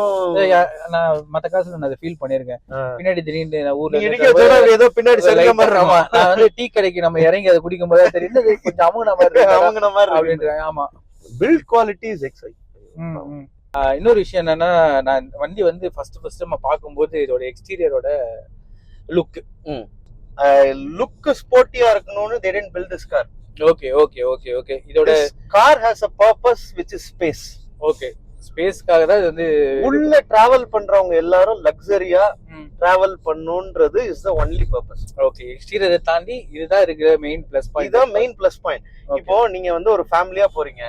நான் மத்த காசுல நான் அதை ஃபீல் பண்ணிருக்கேன். பின்னாடி திடீர்னு நான் ஊர்ல ஏதோ பின்னாடி செல்ல மாதிரி நான் வந்து டீ கடைக்கு நம்ம இறங்கி அதை குடிக்கும் போது தெரியுது கொஞ்சம் அமுங்கின மாதிரி அப்படின்றாங்க. ஆமா, பில்ட் குவாலிட்டி இஸ் எக்ஸைட். இன்னொரு விஷயம் என்னன்னா, நான் வண்டி வந்து ஃபர்ஸ்ட் நம்ம பார்க்கும்போது இதோட எக்ஸ்டீரியரோட லுக் ஸ்போர்ட்டியா இருக்கணும்னு they didn't build this car. Okay okay okay okay. இதோட car has a purpose which is space. Okay, ஸ்பேஸ்க்காக தான் இது வந்து உள்ள டிராவல் பண்றவங்க எல்லாரும் லக்ஸரியா டிராவல் பண்ணணும்ன்றது is the only purpose. Okay, எக்ஸ்டீரியரை தாண்டி இதுதான் இருக்கிற மெயின் ப்ளஸ் பாயிண்ட். இதுதான் மெயின் ப்ளஸ் பாயிண்ட். இப்போ நீங்க வந்து ஒரு ஃபேமிலியா போறீங்க,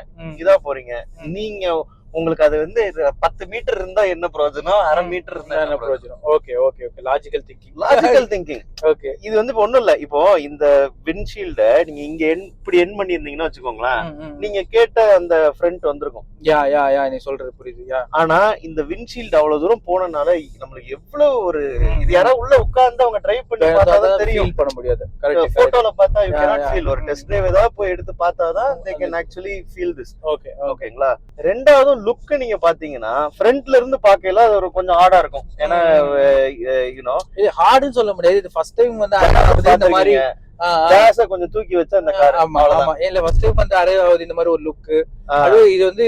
இதா போறீங்க, நீங்க உங்களுக்கு அது வந்து 10 மீட்டர் இருந்தா என்ன பிரயோஜனம், 1/2 மீட்டர் இருந்தா என்ன பிரயோஜனம். Okay okay okay, logical thinking. Okay, இது வந்து ஒண்ணும் இல்ல. இப்போ இந்த விண்ட்ஷீல்ட நீங்க இங்க இப்படி என் பண்ணி இருந்தீங்கன்னா வச்சுக்கோங்களேன், நீங்க கேட்ட அந்த ஃப்ரண்ட் வந்திருக்கும். யா நீ சொல்றது புரியுது. ஆனா இந்த விண்ட்ஷீல்ட் அவ்வளவு தூரம் போனனால நம்மளுக்கு எவ்வளவு ஒரு, இது யாராவது உள்ள உட்கார்ந்து அவங்க டிரைவ் பண்ணி பார்த்தாதான் தெரியும், பண்ண முடியாது. கரெக்ட், போட்டோல பார்த்தா you cannot feel. ஒரு டெஸ்ட் டிரைவ் ஏதாவது போய் எடுத்து பார்த்தாதான் they can actually feel this. Okay ஓகேங்களா. ரெண்டாவது லுக் நீங்க பாத்தீங்கன்னா ஃப்ரண்ட்ல இருந்து பார்க்கல அது ஒரு கொஞ்சம் ஹார்டா இருக்கும். ஏன்னா இது ஹார்டுன்னு சொல்ல முடியாது. இது ஃபர்ஸ்ட் டைம் வந்து இந்த மாதிரி கேஸ கொஞ்சம் தூக்கி வச்ச அந்த கார். ஆமா ஆமா, இல்ல ஃபர்ஸ்ட் டைம் வந்து அரையாவது இந்த மாதிரி ஒரு லுக். அது இது வந்து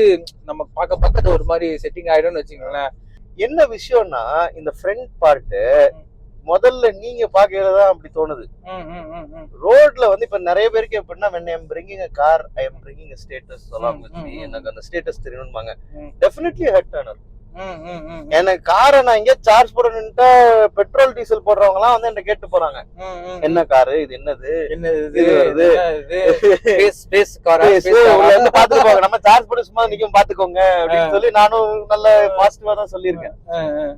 நம்ம பார்க்க ஒரு மாதிரி செட்டிங் ஆயிடும்னு வச்சுக்கோங்களேன். என்ன விஷயம்னா, இந்த ஃப்ரண்ட் பார்ட் முதல்ல நீங்க பாக்கிறதா அப்படி தோணுது. ரோட்ல வந்து இப்ப நிறைய பேருக்கு எப்படின்னா, when I am bringing a car, I am bringing a status along with me. எனக்கு அந்த ஸ்டேட்டஸ் தெரியணும்பாங்க. Definitely head turner. எனக்கு காரை நான் எங்கேயா சார்ஜ் போடணும்ட்டா பெட்ரோல் டீசல் போடுறவங்க எல்லாம் வந்து என்ன கேட்டு போறாங்க, என்ன காரு இது, என்னது பாத்துக்கோங்க, நம்ம சார்ஜ் போட சும்மா நிக்கும் பாத்துக்கோங்க அப்படின்னு சொல்லி நானும் நல்ல பாசிட்டிவா தான் சொல்லியிருக்கேன்.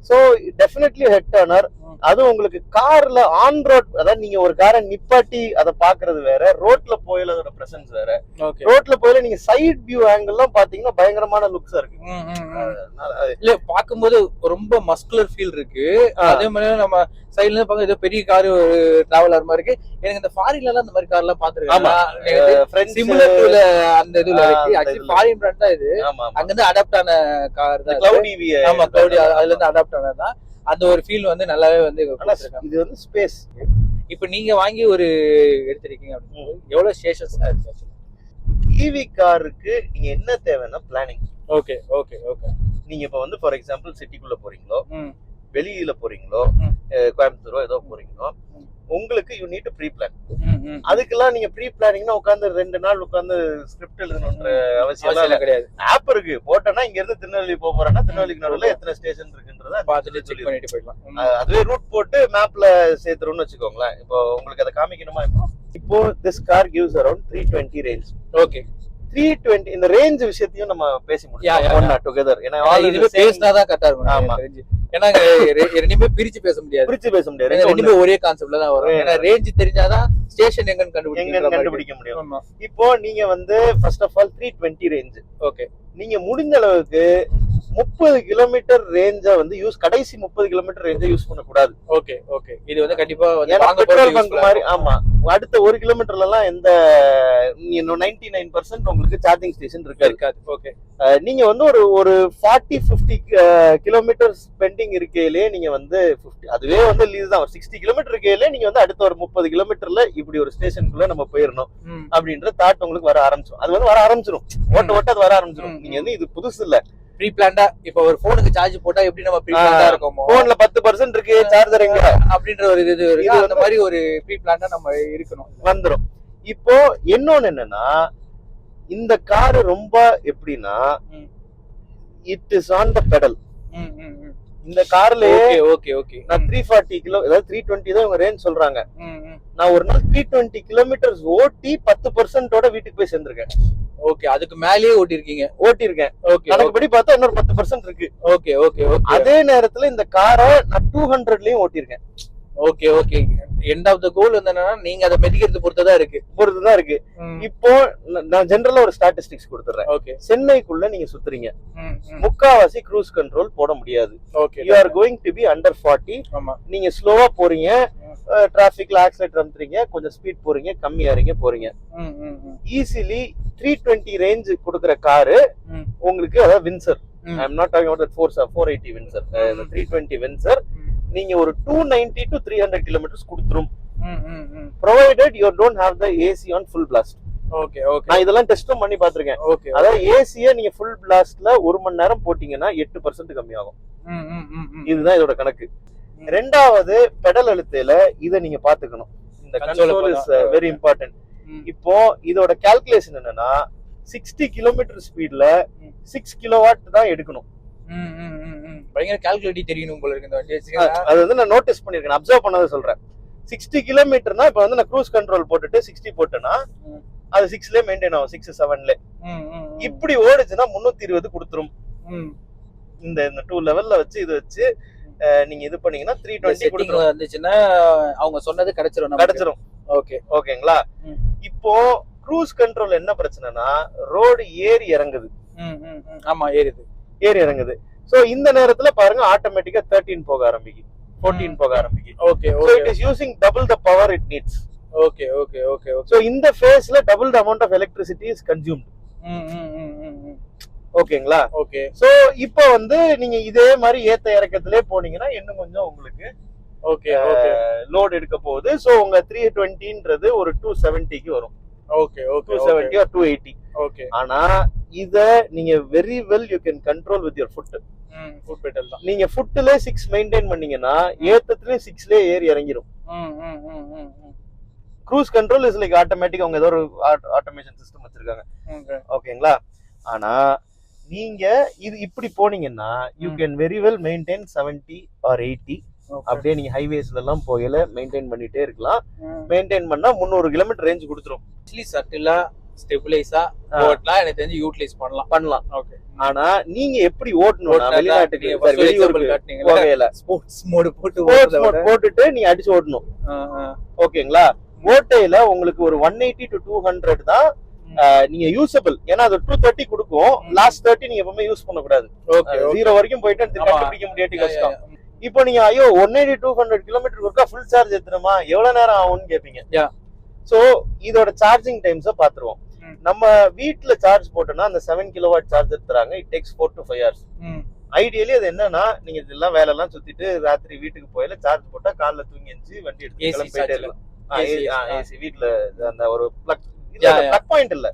So definitely head turner. அதுவும் உங்களுக்கு கார்ல ஆன் ரோட், அதாவது நீங்க ஒரு காரை நிப்பாட்டி அதை பாக்குறது வேற, ரோட்ல போயில அதோட பிரசன்ஸ் வேற. ரோட்ல போயில நீங்க சைட் வியூ ஆங்கிள் எல்லாம் பாத்தீங்கன்னா பயங்கரமான லுக்ஸா இருக்கு. இல்ல பாக்கும்போது ரொம்ப மஸ்குலர் ஃபீல் இருக்கு. அதே மாதிரி நம்ம சைடுல இருந்து பாக்க ஏதோ பெரிய கார் டிராவலர் மாதிரி இருக்கு. எனக்கு இந்த ஃபாரின்ல எல்லாம் இந்த மாதிரி கார் எல்லாம் பாத்துருக்கேன். சிமுலேட்டர்ல அந்த இதுல இருக்கு. ஆக்சுவலி ஃபாரின் பிராண்ட் தான் இது. அங்க இருந்து அடாப்ட் ஆன கார் தான் கிளவுடி. ஆமா கிளவுடி, அதுல இருந்து அடாப்ட் ஆனதான். அந்த ஒரு ஃபீல் வந்து நல்லாவே வந்து இது வந்து ஸ்பேஸ். இப்ப நீங்க வாங்கி ஒரு எடுத்திருக்கீங்க அப்படின்னு எவ்வளவு ஸ்டேஷன்ஸ் இருக்கு? ஈவி காருக்கு நீங்க என்ன தேவைன்னா பிளானிங். Okay okay okay. நீங்க இப்ப வந்து ஃபார் எக்ஸாம்பிள் சிட்டிக்குள்ள போறீங்களோ, வெளியில போறீங்களோ, கோயம்புத்தூரோ ஏதோ போறீங்களோ, உங்களுக்கு you need to preplan. அதுக்கெல்லாம் நீங்க ப்ரீ பிளானிங்னா உட்காந்து 2 நாள் உட்காந்து ஸ்கிரிப்ட் எழுதணும்ன்ற அவசியம் கிடையாது. ஆப் இருக்கு, போட்டோன்னா இங்க இருந்து திருநெல்வேலி போறேன்னா திருநெல்வேலிக்கு நடுவில் எத்தனை ஸ்டேஷன் இருக்குன்றத பார்த்துட்டு செக் பண்ணிட்டு போயிடலாம். அதுவே ரூட் போட்டு மேப்ல சேர்த்துருன்னு வச்சுக்கோங்களேன். இப்போ உங்களுக்கு அதை காமிக்கணுமா? இப்போ this car gives around 320 range. Okay, 320 இந்த ரேஞ்ச் விஷயத்தையும் நம்ம பேசி முடிச்சோம் டுகெதர். ஏன்னா இதுவே பேசினாதான் கரெக்டா இருக்கும். ஆமா, ஏன்னா ரெண்டுமே பிரிச்சு பேச முடியாது. ரெண்டுமே ஒரே கான்செப்ட்ல தான் வரும். ஏன்னா ரேஞ்ச் தெரிஞ்சாதான் ஸ்டேஷன் எங்கன்னு கண்டுபிடிக்க முடியும். இப்போ நீங்க வந்து first of all 320 range. Okay, நீங்க முடிஞ்ச அளவுக்கு 30 கிலோமீட்டர் ரேஞ்ச வந்து கடைசி 30 கிலோமீட்டர் ரேஞ்ச யூஸ் பண்ண கூடாது. ஓகே ஓகே, இது வந்து கண்டிப்பா பெட்ரோல் பங்க் மாதிரி. ஆமா, அடுத்த 1 கிலோமீட்டர்ல எல்லாம் எந்த 99% உங்களுக்கு சார்ஜிங் ஸ்டேஷன் இருக்காது. ஓகே, நீங்க வந்து ஒரு 40-50 கிலோமீட்டர் ஸ்பெண்டிங் இருக்கையிலே நீங்க வந்து 50, அதுவே வந்து லீஸ் தான். ஒரு 60 கிலோமீட்டர் இருக்கையிலே நீங்க வந்து அடுத்த ஒரு 30 கிலோமீட்டர்ல இப்படி ஒரு ஸ்டேஷனுக்குள்ள நம்ம போயிடணும் அப்படின்ற தாட் உங்களுக்கு வர ஆரம்பிச்சிடும். அது வந்து வர ஆரம்பிச்சிடும், ஓட்ட அது வர ஆரம்பிச்சிடும். நீங்க வந்து இது புதுசு இல்ல, ப்ரீ பிளான்டா. இப்ப ஒரு போனுக்கு சார்ஜ் போட்டா எப்படி நம்ம ப்ரீ பிளான்டா இருக்கோமோ, போன்ல 10% இருக்கு சார்ஜர் எங்க அப்படின்ற ஒரு இது இருக்கு. அந்த மாதிரி ஒரு ப்ரீ பிளான்டா நம்ம இருக்கணும், வந்துரும். இப்போ இன்னொன்னு என்னன்னா, இந்த கார் ரொம்ப எப்படின்னா it is on the pedal. இந்த கார்ல ஓகே ஓகே, நான் 340 கிலோ, அதாவது 320 தான் இவங்க ரேஞ்ச் சொல்றாங்க. நான் ஒரு நாள் 320 கிலோமீட்டர்ஸ் ஓட்டி 10%ஓட வீட்டுக்கு போய் சேர்ந்திருக்கேன். ஓகே, அதுக்கு மேலேயே ஓட்டிருக்கேன். ஓகே, எனக்கு படி பார்த்தா இன்னொரு 10% இருக்கு. Okay okay okay. அதே நேரத்துல இந்த காரை நான் 200லயும் ஓட்டிருக்கேன். Okay okay, end of the goal என்னன்னா நீங்க அதை மெதிக்கிறது பொறுத்துதான் இருக்கு. இப்போ நான் ஜெனரலா ஒரு ஸ்டாட்டிஸ்டிக்ஸ் கொடுத்துறேன். ஓகே, சென்னைக்குள்ள நீங்க சுத்துறீங்க, முக்காவாசி க்ரூஸ் கண்ட்ரோல் போட முடியாது. Okay, you are going to be under 40. ஆமா, நீங்க ஸ்லோவா போறீங்க, டிராபிக்ல ஆக்சிலேட்டர் அமுத்துறீங்க, கொஞ்சம் ஸ்பீட் போறீங்க, கம்மியா போறீங்க. ஈஸிலி 320 ரேஞ்ச் கொடுக்குற காரு உங்களுக்கு, அதாவது Windsor, I am not talking about 480 Windsor, 320 Windsor நீங்க ஒரு 290 to 300 கிலோமீட்டர்ஸ் கொடுத்துரும், provided you don't have the AC on full blast. Okay okay, நான் இதெல்லாம் டெஸ்டும் பண்ணி பாத்துர்க்கேன். ஓகே, அதாவது ஏசியை நீங்க ஃபுல் பிளாஸ்ட்ல 1 மணி நேரம் போட்டீங்கன்னா 8% கம்மியாகும். இதுதான் இதோட கணக்கு. ரெண்டாவது, பெடல் அழுத்தையில இதை நீங்க பாத்துக்கணும். இந்த கண்ட்ரோல் இஸ் வெரி இம்பார்ட்டன்ட். இப்போ இதோட கால்குலேஷன் என்னன்னா 60 கிலோமீட்டர் ஸ்பீட்ல 6 கிலோவாட் தான் எடுக்கணும். பயங்கர கால்குலேட்டி தெரியணும் போல இருக்கு இந்த வண்டி. அது வந்து நான் நோட்டீஸ் பண்ணிருக்கேன், அப்சர்வ் பண்ணதை சொல்றேன். 60 கிலோமீட்டர்னா இப்ப வந்து நான் க்ரூஸ் கண்ட்ரோல் போட்டுட்டு 60 போட்டேன்னா அது 6ல மெயின்டைன் ஆகும், 6-7ல. இப்படி ஓடுச்சுன்னா 320 கொடுத்துரும். இந்த 2 லெவல்ல வச்சு இது வச்சு நீங்க இது பண்ணீங்கன்னா 320 கொடுத்துரும். வந்துச்சுன்னா அவங்க சொன்னது கிடைச்சிரும். ஓகே ஓகேங்களா? இப்போ க்ரூஸ் கண்ட்ரோல் என்ன பிரச்சனைனா, ரோடு ஏறி இறங்குது. ஆமா, ஏறி இறங்குது. சோ இந்த நேரத்துல பாருங்க, ஆட்டோமேட்டிக்கா 13 போக ஆரம்பிக்கும், 14 போக ஆரம்பிக்கும். Okay, so it is using double the power it needs. Okay okay okay okay. so இந்த ஃபேஸ்ல double the amount of electricity is consumed. ஓகேங்களா? ஓகே. சோ இப்போ வந்து நீங்க இதே மாதிரி ஏத்த இறக்கத்திலே போனீங்கன்னா இன்னும் கொஞ்சம் உங்களுக்கு ஓகே ஓகே லோட் எடுக்க போகுது. சோ உங்க 320ன்றது ஒரு 270க்கு வரும். Okay okay, 270 or 280. ஓகே. ஆனா இத நீங்க very well you can control with your foot. Foot pedal தான். நீங்க ஃபுட்ல 6 மெயின்டைன் பண்ணீங்கன்னா ஏத்தத்திலே 6ல ஏறி இறங்கிரும். Cruise control is like automatic. அவங்க ஏதோ ஒரு ஆட்டோமேஷன் சிஸ்டம் வச்சிருக்காங்க. ஓகேங்களா? ஆனா நீங்க இது இப்படி போனீங்கன்னா you can very well maintain 70 or 80. அப்படியே நீங்க ஹைவேஸ்ல எல்லாம் போகல மெயின்டைன் பண்ணிட்டே இருக்கலாம். மெயின்டைன் பண்ணா 300 கிலோமீட்டர் ரேஞ்ச் கொடுத்துரும். சட்டிலா ஸ்டெபிலைஸா ஓட்டலாம், எனக்கு தெரிஞ்சு யூட்டிலைஸ் பண்ணலாம். ஓகே. ஆனா நீங்க எப்படி ஓட்டணும்னா வெளிநாட்டுக்கு வெளியூருக்கு போகல ஸ்போர்ட்ஸ் மோட் போட்டுட்டு நீங்க அடிச்சு ஓட்டணும். ஓகேங்களா? ஓட்டையில உங்களுக்கு ஒரு 180 to 200 தான் நீங்க யூசபிள். ஏன்னா அது 230 கொடுக்கும். லாஸ்ட் 30 நீங்க எப்பவுமே யூஸ் பண்ண கூடாது. 0 வரைக்கும் போயிட்டு கண்டுபிடிக்க முடியாட்டி கஷ்டம். இப்போ நீங்க ஐயோ 180 200 கிலோமீட்டர் ஒருக்கா ஃபுல் சார்ஜ் எடுத்துறோமா, எவ்வளவு நேரம் ஆகும்னு கேப்பீங்க. சோ இதோட சார்ஜிங் டைம்ஸ பாத்துருவோம். நம்ம வீட்ல சார்ஜ் போட்டோம்னா அந்த 7 கிலோவாட் சார்ஜர் தராங்க. It takes 4 to 5 hours. Ideally அது என்னன்னா நீங்க இதெல்லாம் வேலை எல்லாம் சுத்திட்டு ராத்திரி வீட்டுக்கு போயில சார்ஜ் போட்டா காலைல தூங்கி எந்திரிச்சு வண்டி எடுத்து கிளம்பிட்டே இருக்கலாம். ஏசி வீட்ல அந்த ஒரு பிளக் பாயிண்ட் இல்ல,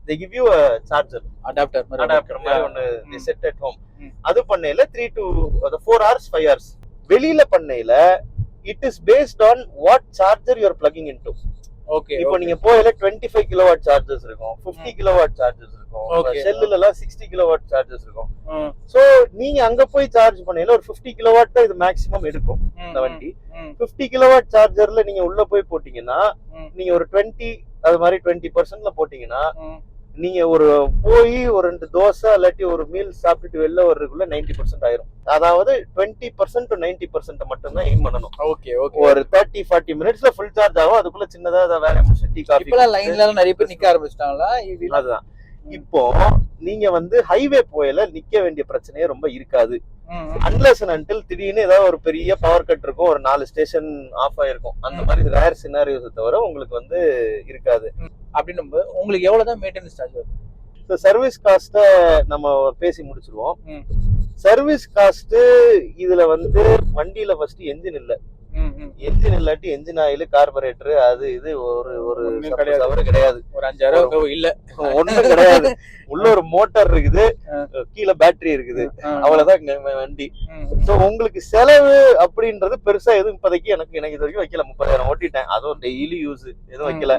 they give you a charger adapter மாதிரி ஒன்னு they set at home. அது பண்ணையில 3 to 4 hours 5 hours. வெளியில பண்ணையில it is based on what charger you are plugging into. Okay. இப்போ நீங்க போயில 25 கிலோவாட் சார்ஜர்ஸ் இருக்கும், 50 கிலோவாட் சார்ஜர்ஸ் இருக்கும், செல்லுல எல்லாம் 60 கிலோவாட் சார்ஜர்ஸ் இருக்கும். சோ நீங்க அங்க போய் சார்ஜ் பண்ணையில ஒரு 50 கிலோவாட் தான் இது மேக்ஸிமம் எடுக்கும் இந்த வண்டி. 50 கிலோவாட் சார்ஜர்ல நீங்க உள்ள போய் போட்டீங்கன்னா நீங்க ஒரு 20 அது மாதிரி 20%ல போட்டீங்கன்னா நீங்க ஒரு போய் ஒரு 2 தோசை இல்லாட்டி ஒரு மீல் சாப்பிட்டுட்டு வெளில வர்றதுக்குள்ள 90% ஆயிரும். அதாவது 20% to 90% மட்டும் தான் எய்ம் பண்ணணும். ஓகே. ஒரு 30-40 மினிட்ஸ்ல ஃபுல் சார்ஜ் ஆகும். அதுக்குள்ள சின்னதா வேலை முடிச்சு டீ காபி. இப்பலாம் லைன்ல நிறைய பேர் நிக்க ஆரம்பிச்சிட்டாங்களா? அதுதான். இப்போ நீங்க ஹைவே போயில நிக்க வேண்டிய பிரச்சனையே ரொம்ப இருக்காது. அன்லெஸ் அண்ட் அன்டில் திடீர்னு ஏதாவது ஒரு பெரிய பவர் கட் இருக்கும், ஒரு 4 ஸ்டேஷன் ஆஃப் ஆயிருக்கும். அந்த மாதிரி ரேர் சினாரியோஸ் தவிர உங்களுக்கு இருக்காது. அப்படின்னு உங்களுக்கு எவ்வளவுதான் மெயின்டெனன்ஸ் சார்ஜ் வரும்? சர்வீஸ் காஸ்ட நம்ம பேசி முடிச்சிருவோம். சர்வீஸ் காஸ்ட் இதுல வண்டியில ஃபர்ஸ்ட் என்ஜின் இல்ல, என்ஜின் இல்லாட்டி என்ஜின் ஆயில் கார்பரேட்டர் அது இது ஒரு கிடையாது. ஒரு 5000 இல்ல, ஒண்ணும் கிடையாது. உள்ள ஒரு மோட்டார் இருக்குது, கீழே பேட்டரி இருக்குது, அவ்வளவுதான் வண்டி. சோ உங்களுக்கு செலவு அப்படின்றது பெருசா எதுவும் இப்போதைக்கு எனக்கு இது வரைக்கும் வைக்கல. 30,000 ஓட்டிட்டேன், அதுவும் டெய்லி யூஸ் எதுவும் வைக்கல.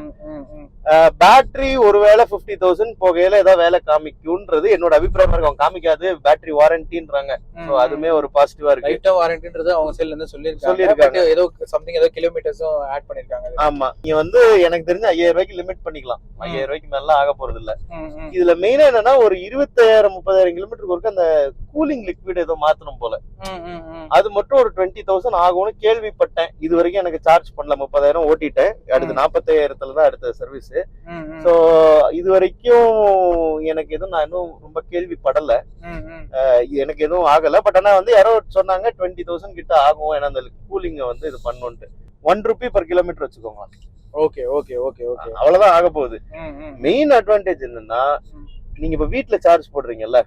பேட்டரி ஒருவேளை 50,000 போகையில ஏதாவது வேலை காமிக்கும்ன்றது என்னோட அபிப்பிராயமா இருக்கு. அவங்க காமிக்காது, பேட்டரி வாரண்டின்றாங்க. அதுமே ஒரு பாசிட்டிவா இருக்கு. வாரண்டின்றது அவங்க செல்ல இருந்து சொல்லிருக்காங்க. ஏதோ சம்திங் ஏதோ கிலோமீட்டர்ஸும் ஆட் பண்ணிருக்காங்க. ஆமா, நீங்க எனக்கு தெரிஞ்சு 5,000 ரூபாய்க்கு லிமிட் பண்ணிக்கலாம். 5,000 ரூபாய்க்கு மேல ஆக போறது இல்ல. இதுல மெயினா என்னன்னா ஒரு 20,000-30,000 கிலோமீட்டருக்கு ஒருக்க அந்த கூலிங் லிக்விட் ஏதோ மாத்தணும் போல. அது மட்டும் ஒரு 20,000 ஆகும்னு கேள்விப்பட்டேன். இது வரைக்கும் எனக்கு சார்ஜ் பண்ணல. 30,000 ஓட்டிட்டேன். அடுத்து 45,000 தான் அடுத்த சர்வீஸ். சோ இது வரைக்கும் எனக்கு எதுவும் நான் இன்னும் ரொம்ப கேள்விப்படல. எனக்கு எதுவும் ஆகல. பட் ஆனா யாரோ சொன்னாங்க 20,000 கிட்ட ஆகும். ஏன்னா அந்த கூலிங்க இது பண்ணுன்ட்டு 1 ரூபி per கிலோமீட்டர் வச்சுக்கோங்க. ஓகே. அவ்வளவுதான் ஆக போகுது. மெயின் அட்வான்டேஜ் என்னன்னா நீங்க இப்ப வீட்டுல சார்ஜ் போடுறீங்கல்ல,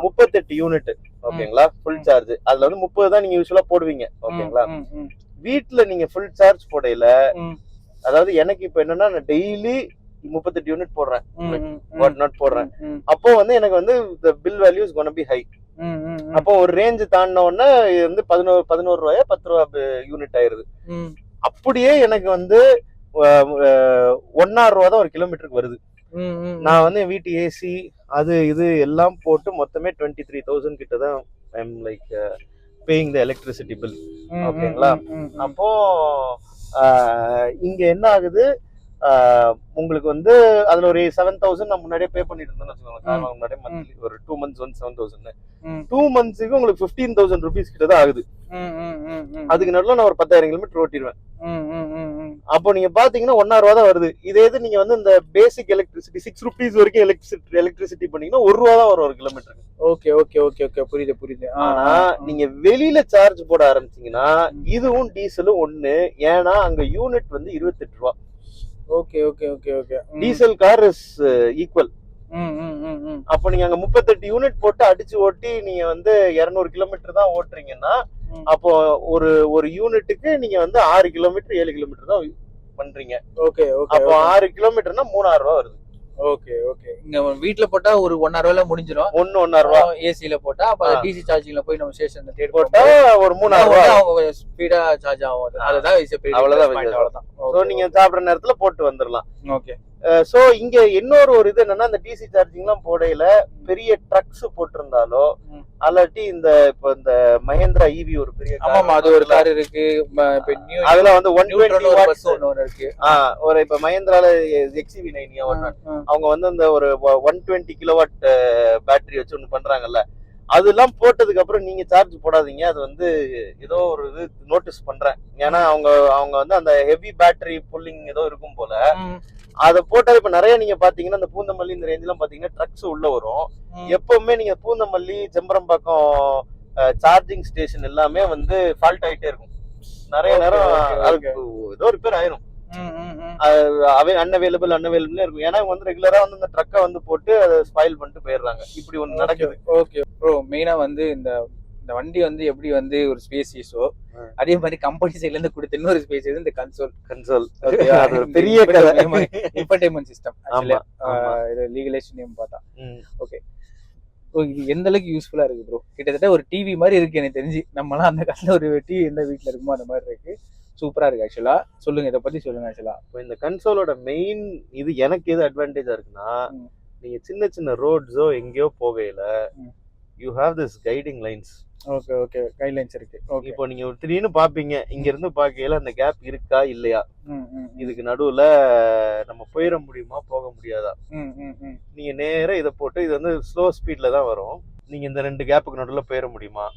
38 யூனிட் ஓகேங்களா ஃபுல் சார்ஜ். அதுல 30 தான் நீங்க யூஸ்வலா போடுவீங்க. ஓகேங்களா? வீட்டுல நீங்க ஃபுல் சார்ஜ் போடையில, அதாவது எனக்கு இப்ப என்னன்னா நான் டெய்லி 38 யூனிட் போடுறேன், போடுறேன். அப்போ எனக்கு bill values gonna be high. அப்போ ஒரு ரேஞ்ச் தாண்டின உடனே 11 ரூபாயா 10 ரூபா யூனிட் ஆயிருது. அப்படியே எனக்கு 1.5 ரூபா தான் ஒரு கிலோமீட்டருக்கு வருது. நான் வீட்டு ஏசி அது இது எல்லாம் போட்டு மொத்தமே 23,000 கிட்ட தான் I'm like paying the electricity bill. ஓகேங்களா? அப்போ இங்க என்ன ஆகுது, உங்களுக்கு அதுல ஒரு 7,000 நான் முன்னாடியே பே பண்ணிட்டு இருந்தேன்னு வச்சுக்கோங்க. முன்னாடியே மந்த்லி ஒரு 2 months 7,000. 2 monthsக்கு உங்களுக்கு 15,000 rupees கிட்ட தான் ஆகுது. அதுக்கு நடுவில் நான் ஒரு 10,000 கிலோமீட்டர் ஓட்டிடுவேன். அப்போ நீங்க பாத்தீங்கன்னா 1.5 ரூபா தான் வருது. இதே இது நீங்க இந்த பேசிக் எலக்ட்ரிசிட்டி 6 rupees வரைக்கும் எலக்ட்ரிசிட்டி பண்ணீங்கன்னா 1 ரூபா தான் வரும் ஒரு கிலோமீட்டருக்கு. ஓகே. புரியுது. ஆனா நீங்க வெளியில சார்ஜ் போட ஆரம்பிச்சீங்கன்னா இதுவும் டீசலும் ஒண்ணு. ஏன்னா அங்க யூனிட் 28 ரூபா. Okay. Diesel car is equal. அப்ப நீங்க அங்க 38 யூனிட் போட்டு அடிச்சு ஓட்டி நீங்க 200 கிலோமீட்டர் தான் ஓட்டுறீங்கன்னா அப்போ ஒரு யூனிட்டுக்கு நீங்க 6 கிலோமீட்டர் 7 கிலோமீட்டர் தான் பண்றீங்க. ஓகே. அப்போ 6 கிலோமீட்டர்னா 3,000 ரூபா வருது. ஓகே. இங்க வீட்ல போட்டா ஒரு 1.5 ரூபாயில முடிஞ்சிரும். 1.5 ரூபா ஏசில போட்டா அப்ப டிசி சார்ஜிங்ல போய் நம்ம ஸ்டேஷன்ல தேடி போட்டா ஒரு 3,000 ரூபா அவங்க ஸ்பீடா சார்ஜ் ஆகும். அதுதான் அவ்வளவுதான். சோ நீங்க சாப்பிடுற நேரத்துல போட்டு வந்துடலாம். ஓகே. சோ இங்க இன்னொரு ஒரு இது என்னன்னா இந்த டிசி சார்ஜிங்லாம் போடையில பெரிய ட்ரக்ஸ் போட்டிருந்தாலோ அல்லாட்டி இந்த இப்ப இந்த மஹேந்திரா ஈவி ஒரு பெரிய ஆமா அது ஒரு கார் இருக்கு அதுல வந்து 120 வாட்ஸ் இருக்கு ஒரு இப்ப மஹேந்திரால XEV9 அவங்க வந்து இந்த ஒரு 120 கிலோவாட் பேட்டரி வச்சு ஒண்ணு பண்றாங்கல்ல, அதெல்லாம் போட்டதுக்கு அப்புறம் நீங்க சார்ஜ் போடாதீங்க. அது வந்து ஏதோ ஒரு இது நோட்டீஸ் பண்றேன். ஏன்னா அவங்க வந்து அந்த ஹெவி பேட்டரி புல்லிங் ஏதோ இருக்கும் போல. அதை போட்டால் இப்ப நிறைய நீங்க பாத்தீங்கன்னா இந்த பூந்தமல்லி இந்த ரேஞ்ச் எல்லாம் பாத்தீங்கன்னா ட்ரக்ஸ் உள்ள வரும். எப்பவுமே நீங்க பூந்தமல்லி செம்பரம்பாக்கம் சார்ஜிங் ஸ்டேஷன் எல்லாமே வந்து ஃபால்ட் ஆயிட்டே இருக்கும். நிறைய நேரம் அதுக்கு ஏதோ ஒரு பேர் ஆயிரும், அன்அவைலபிள் இருக்கும். ஏன்னா வந்து ரெகுலரா வந்து இந்த ட்ரக்கை வந்து போட்டு அதை ஸ்பாயில் பண்ணிட்டு போயிடுறாங்க. இப்படி ஒண்ணு நடக்குது. ஓகே ப்ரோ, மெயினா வந்து இந்த வண்டி வந்து எப்படி வந்து ஒரு ஸ்பேசியஸோ அதே மாதிரி கம்பெனி சைட்ல இருந்து கொடுத்த இன்னொரு ஸ்பேஸ் இந்த கன்சோல் பெரிய இன்ஃபர்டைன்மென்ட் சிஸ்டம். இது லீகலைஸ் நேம் பார்த்தா ஓகே. இது எந்த அளவுக்கு யூஸ்ஃபுல்லா இருக்கு ப்ரோ? கிட்டத்தட்ட ஒரு டிவி மாதிரி இருக்கு எனக்கு தெரிஞ்சு. நம்மளாம் அந்த காலத்துல ஒரு டிவி எந்த வீட்டுல இருக்குமோ அந்த மாதிரி இருக்கு. சூப்பரா இருக்கு ஆக்சுவலா. சொல்லுங்க, இதை பத்தி சொல்லுங்க. ஆக்சுவலா இந்த கன்சோலோட மெயின் இது எனக்கு எது அட்வான்டேஜா இருக்குன்னா, நீங்க சின்ன சின்ன ரோட்ஸோ எங்கேயோ போகையில you have this guiding lines. Okay okay, guidelines இருக்கு. ஓகே, இப்போ நீங்க திடீர்னு பாப்பீங்க இங்க இருந்து பாக்கையில அந்த கேப் இருக்கா இல்லையா, இதுக்கு நடுவுல நம்ம போயிட முடியுமா போக முடியாதா, நீங்க நேரா இதை போட்டு இது வந்து ஸ்லோ ஸ்பீட்ல தான் வரும். நீங்க இந்த 2 கேப்புக்கு நடுவுல போயிட முடியுமா,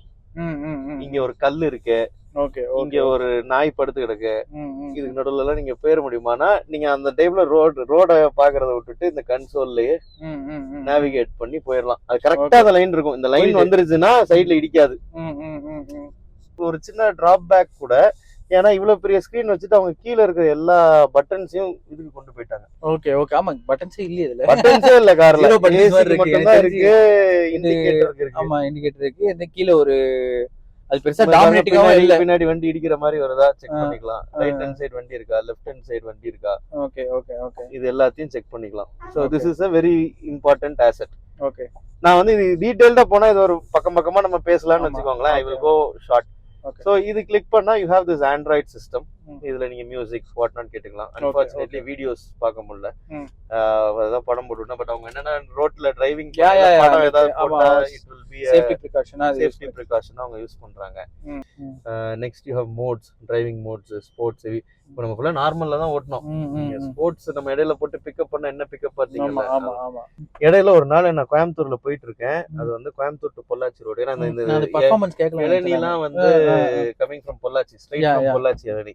இங்க ஒரு கல் இருக்கு, ஓகே இங்க ஒரு நாய் படுத்து கிடக்கு, இதுக்கு நடுவுல எல்லாம் நீங்க போயிட முடியுமானா நீங்க அந்த டைம்ல ரோட பாக்குறத விட்டுட்டு இந்த கன்சோல்லயே நேவிகேட் பண்ணி போயிடலாம். அது கரெக்டா அந்த லைன் இருக்கும். இந்த லைன் வந்துருச்சுன்னா சைட்ல இடிக்காது. ஒரு சின்ன டிராப் பேக் கூட, ஏன்னா இவ்வளவு பெரிய ஸ்கிரீன் வச்சுட்டு அவங்க கீழே இருக்கிற எல்லா பட்டன்ஸையும் இதுக்கு கொண்டு போயிட்டாங்க. ஓகே ஓகே, ஆமா பட்டன்ஸே இல்ல இதுல. பட்டன்ஸே இல்ல கார்ல, மட்டும் தான் இருக்கு. இண்டிகேட்டர் இருக்கு. ஆமா இண்டிகேட்டர் இருக்கு. இந்த கீழ ஒரு அது பெருசா டாமினேட்டிங்கா இல்ல. பின்னாடி வண்டி இடிக்கிற மாதிரி வருதா செக் பண்ணிக்கலாம். ரைட் ஹேண்ட் சைடு வண்டி இருக்கா, லெஃப்ட் ஹேண்ட் சைடு வண்டி இருக்கா. ஓகே ஓகே ஓகே, இது எல்லாத்தையும் செக் பண்ணிக்கலாம். So this is a very important asset. Okay, நான் வந்து இது டீடைல்டா போனா இது ஒரு பக்கமா நம்ம பேசலாம்னு வச்சுக்கோங்களேன். I will go short. So இது கிளிக் பண்ணா you have this Android system. இதுல நீங்க மியூசிக் வாட் நாட் கேட்டுக்கலாம். அன்பார்ச்சுனேட்லி வீடியோஸ் பார்க்க முடியல, அதான் படம் போட்டுனா. பட் அவங்க என்னன்னா ரோட்ல டிரைவிங் படம் ஏதாவது போட்டா it will be a safety precaution அவங்க யூஸ் பண்றாங்க. Next you have modes, driving modes, sports. இப்போ நம்ம ஃபுல்லா நார்மல்ல தான் ஓட்டணும். ஸ்போர்ட்ஸ் நம்ம இடையில போட்டு பிக்கப் பண்ண என்ன பிக்கப் பாத்தீங்கன்னா, இடையில ஒரு நாள் நான் கோயம்புத்தூர்ல போயிட்டு இருக்கேன். அது வந்து கோயம்புத்தூர் டு பொள்ளாச்சி ரோடு. ஏன்னா இந்த பெர்ஃபார்மன்ஸ் கேட்கலாம். இளநீலாம் வந்து coming from Pollachi, straight from Pollachi இளநீ.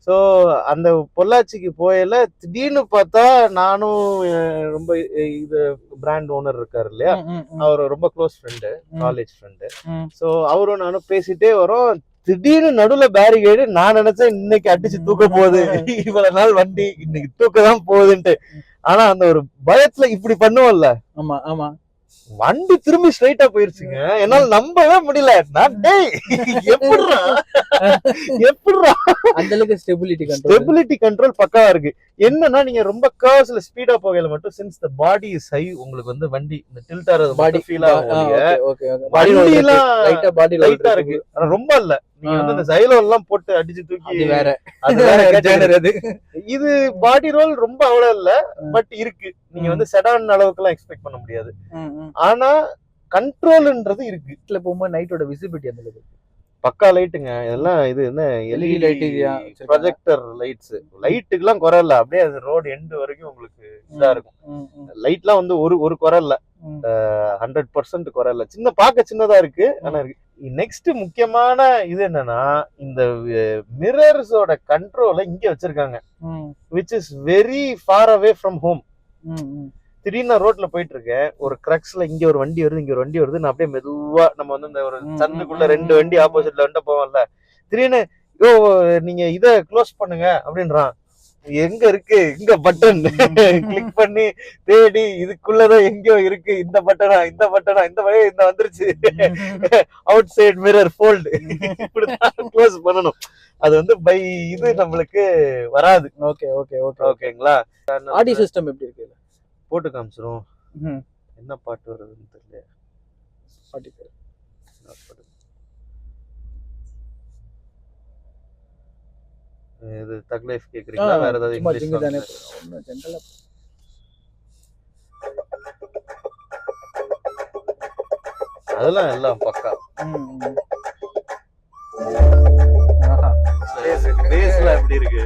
ஸோ அந்த பொள்ளாச்சிக்கு போயில திடீர்னு பார்த்தா நானும் ரொம்ப இது பிராண்ட் ஓனர் இருக்காரு இல்லையா, அவர் ரொம்ப close friend, college friend. So அவரும் நானும் பேசிட்டே வரோம். திடீர்னு நடுவுல பேரிகேடு. நான் நினைச்சேன் இன்னைக்கு அடிச்சு தூக்க போகுது, இவ்வளவு நாள் வண்டி இன்னைக்கு தூக்கதான் போகுதுன்ட்டு. ஆனா அந்த ஒரு பயத்துல இப்படி பண்ணுவோம்ல. ஆமா ஆமா, வண்டி திரும்பி ஸ்ட்ரைட்டா போயிருச்சுங்க. என்னால நம்பவே முடியல. நான் எப்படிடா அந்த அளவுக்கு ஸ்டெபிலிட்டி கண்ட்ரோல் பக்காவா இருக்கு. என்னன்னா நீங்க ரொம்ப கர்வ்ஸ்ல ஸ்பீடா போகையில மட்டும், since the body is high, உங்களுக்கு வந்து வண்டி இந்த டில்ட் ஆறது பாடி ஃபீல் ஆகும். லைட்டா இருக்கு, ரொம்ப இல்ல. நீங்க வந்து இந்த சைலோன் எல்லாம் போட்டு அடிச்சு தூக்கி வேற அது இது பாடி ரோல் ரொம்ப அவ்வளவு இல்ல, பட் இருக்கு. நீங்க வந்து செடான் அளவுக்கு எல்லாம் எக்ஸ்பெக்ட் பண்ண முடியாது. ஆனா கண்ட்ரோல்ன்றது இருக்கு. இதுல போகும்போது நைட்டோட விசிபிலிட்டி அந்த அளவுக்கு பக்கா லைட்டுங்க. இதெல்லாம் இது என்ன எல்இடி லைட், ப்ரொஜெக்டர் லைட்ஸ். லைட்டுக்கு எல்லாம் குறை இல்ல. அப்படியே அது ரோடு எண்டு வரைக்கும் உங்களுக்கு இதா இருக்கும். லைட்லாம் வந்து ஒரு குறை இல்ல, 100% குறை இல்ல. பாக்க சின்னதா இருக்கு, ஆனா இருக்கு. நெக்ஸ்ட் முக்கியமான இது என்னன்னா, இந்த மிரர்ஸோட கண்ட்ரோலை இங்க வச்சிருக்காங்க, which is very far away from home. திடீர்னு ரோட்ல போயிட்டு இருக்கேன், ஒரு கிரக்ஸ்ல இங்க ஒரு வண்டி வருது, இங்க ஒரு வண்டி வருது. நான் அப்படியே மெதுவா, நம்ம வந்து இந்த ஒரு சந்துக்குள்ள 2 வண்டி ஆப்போசிட்ல வந்து போவோம்ல, திடீர்னு நீங்க இத க்ளோஸ் பண்ணுங்க அப்படின்றான். எங்க இருக்கு இங்க பட்டன் கிளிக் பண்ணி தேடி இதுக்குள்ளதான் எங்கயோ இருக்கு. இந்த பட்டனா இந்த வழியே இந்த வந்துருச்சு. அவுட் சைட் மிரர் ஃபோல்டு, இப்படிதான் க்ளோஸ் பண்ணணும். அது வந்து பை இது நம்மளுக்கு வராது. ஓகே ஓகே ஓகே ஓகேங்களா. ஆடியோ சிஸ்டம் எப்படி இருக்கு? போட்டு காமிச்சிரும். என்ன பாட்டு வருதுன்னு தெரியல. இது தக் லைஃப் கேக்குறீங்களா, வேற ஏதாவது இங்கிலீஷ்? ஜெனரலா அதெல்லாம் எல்லாம் பக்கா. பேஸ்ல எப்படி இருக்கு,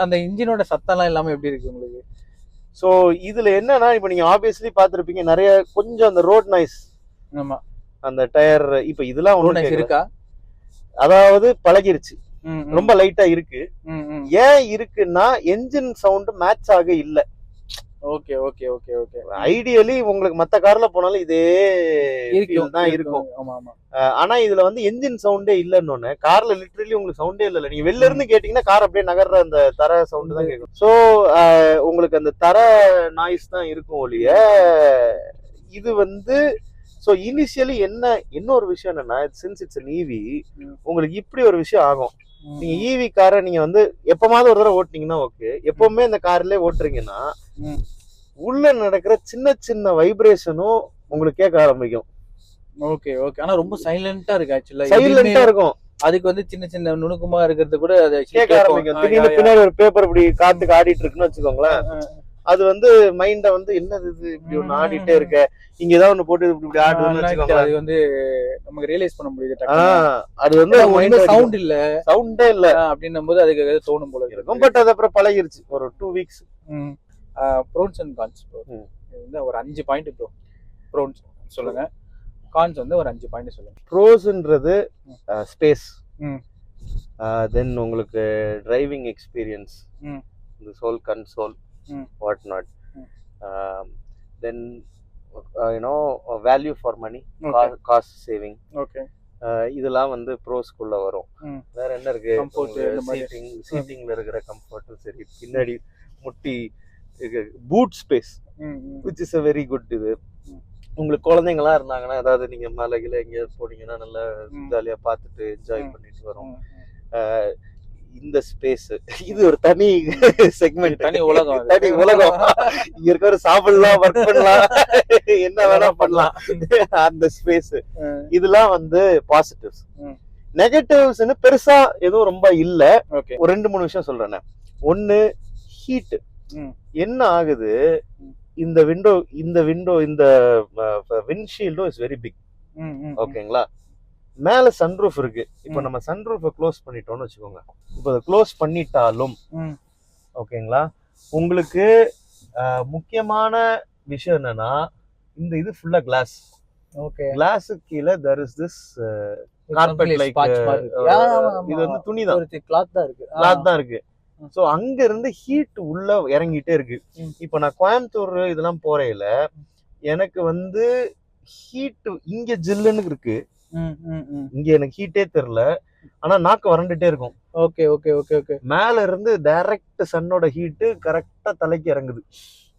அந்த இன்ஜினோட சத்தம்லாம் எல்லாமே எப்படி இருக்கு உங்களுக்கு? ஸோ இதுல என்னன்னா இப்ப நீங்க ஆப்வியஸ்லி பாத்திருப்பீங்க நிறைய கொஞ்சம் அந்த ரோட் நாய்ஸ். ஆமா, அந்த டயர் இப்ப இதெல்லாம் ஒண்ணு இருக்கா, அதாவது பழகிருச்சு, ரொம்ப லைட்டா இருக்கு. ஏன் இருக்குன்னா என்ஜின் சவுண்ட் மேட்ச் ஆக இல்ல. Okay okay okay okay. Ideally உங்களுக்கு மத்த கார்ல போனாலும் இதே தான் இருக்கும். ஆனா இதுல வந்து என்ஜின் சவுண்டே இல்லன்னு கார்ல லிட்டரலி உங்களுக்கு சவுண்டே இல்ல. நீங்க வெளில இருந்து கேட்டீங்கன்னா கார் அப்படியே நகர்ற அந்த தர சவுண்ட் தான் கேட்கும். சோ உங்களுக்கு அந்த தர நாய்ஸ் தான் இருக்கும் ஒழிய இது வந்து சோ இனிஷியலி என்ன ஒரு விஷயம் என்னன்னா சின்ஸ் இட்ஸ் an EV உங்களுக்கு இப்படி ஒரு விஷயம் ஆகும். நீங்க ஈவி காரை நீங்க வந்து எப்பமாவது ஒரு தடவை ஓட்டுனீங்கன்னா ஓகே, எப்பவுமே இந்த கார்லயே ஓட்டுறீங்கன்னா உள்ள நடக்கிற சின்ன சின்ன வைப்ரேஷனும் உங்களுக்கு கேட்க ஆரம்பிக்கும். Okay okay. ஆனா ரொம்ப சைலண்டா இருக்கு ஆக்சுவலா, சைலண்டா இருக்கும். அதுக்கு வந்து சின்ன சின்ன நுணுக்கமா இருக்கிறது கூட அதை கேட்க ஆரம்பிக்கும். திடீர்னு பின்னாடி ஒரு பேப்பர் இப்படி காத்துக்கு ஆடிட்டு இருக்குன்னு வச்சுக்கோங்களேன், அது வந்து மைண்ட வந்து என்னது இது இப்படி ஒண்ணு ஆடிட்டே இருக்க, இங்க ஏதாவது ஒண்ணு போட்டு இப்படி ஆடுதுன்னு வச்சுக்கோங்க, அது வந்து நமக்கு ரியலைஸ் பண்ண முடியுது. அது வந்து சவுண்ட் இல்ல, சவுண்டே இல்ல அப்படின்னும் போது அதுக்கு தோணும் போல இருக்கும். பட் அது அப்புறம் பழகிருச்சு ஒரு 2 வீக்ஸ். ப்ரோன்ஸ் அண்ட் கான்ஸ் வந்து ஒரு 5 பாயிண்ட் ப்ரோ. ப்ரோன்ஸ் சொல்லுங்க, கான்ஸ் வந்து ஒரு 5 பாயிண்ட் சொல்லுங்க. ப்ரோஸ்ன்றது ஸ்பேஸ், தென் உங்களுக்கு டிரைவிங் எக்ஸ்பீரியன்ஸ், இந்த சோல் console what not, then value for money, cost saving. Okay, இதெல்லாம் வந்து ப்ரோஸ்க்குள்ள வரும். வேற என்ன இருக்கு, சீட்டிங்ல இருக்கிற கம்ஃபர்ட்டும் சரி, பின்னாடி முட்டி boot space which is a very good. இது உங்களுக்கு குழந்தைங்களா இருந்தாங்கன்னா அதாவது நீங்க மலையில எங்கேயாவது போனீங்கன்னா நல்லா ஜாலியா பார்த்துட்டு என்ஜாய் பண்ணிட்டு வரும். இந்த ஸ்பேஸ் இது ஒரு தனி செக்மெண்ட், தனி உலகம். இங்க இருக்கிற சாப்பிடலாம், ஒர்க் பண்ணலாம், என்ன வேணா பண்ணலாம். அந்த ஸ்பேஸ் இதெல்லாம் வந்து பாசிட்டிவ்ஸ். நெகட்டிவ்ஸ்னு பெருசா எதுவும் ரொம்ப இல்ல. ஒரு 2-3 விஷயம் சொல்றேன். ஒண்ணு ஹீட். என்ன ஆகுது, இந்த விண்டோ இந்த விண்ட்ஷீல்டும் இஸ் வெரி பிக். ஓகேங்களா, மேல சன்ரூஃப் இருக்கு. இப்ப நம்ம சன்ரூஃபை க்ளோஸ் பண்ணிட்டோம்னு வச்சுக்கோங்க, இப்ப அதை க்ளோஸ் பண்ணிட்டாலும் ஓகேங்களா, உங்களுக்கு முக்கியமான விஷயம் என்னன்னா இந்த இது ஃபுல்லா கிளாஸ். ஓகே, கிளாஸுக்கு கீழே there is this carpet like, இது வந்து துணி தான், கிளாத் தான் இருக்கு. சோ அங்க இருந்து ஹீட் உள்ள இறங்கிட்டே இருக்கு. இப்ப நான் கோயம்புத்தூர் இதெல்லாம் போறையில எனக்கு வந்து ஹீட் இங்க ஜில்லுன்னு இருக்கு, இங்க எனக்கு ஹீட்டே தெரியல, ஆனா நாக்கு வறண்டுட்டே இருக்கும். Okay okay okay okay. மேல இருந்து டைரக்ட் சன்னோட ஹீட் கரெக்டா தலைக்கு இறங்குது.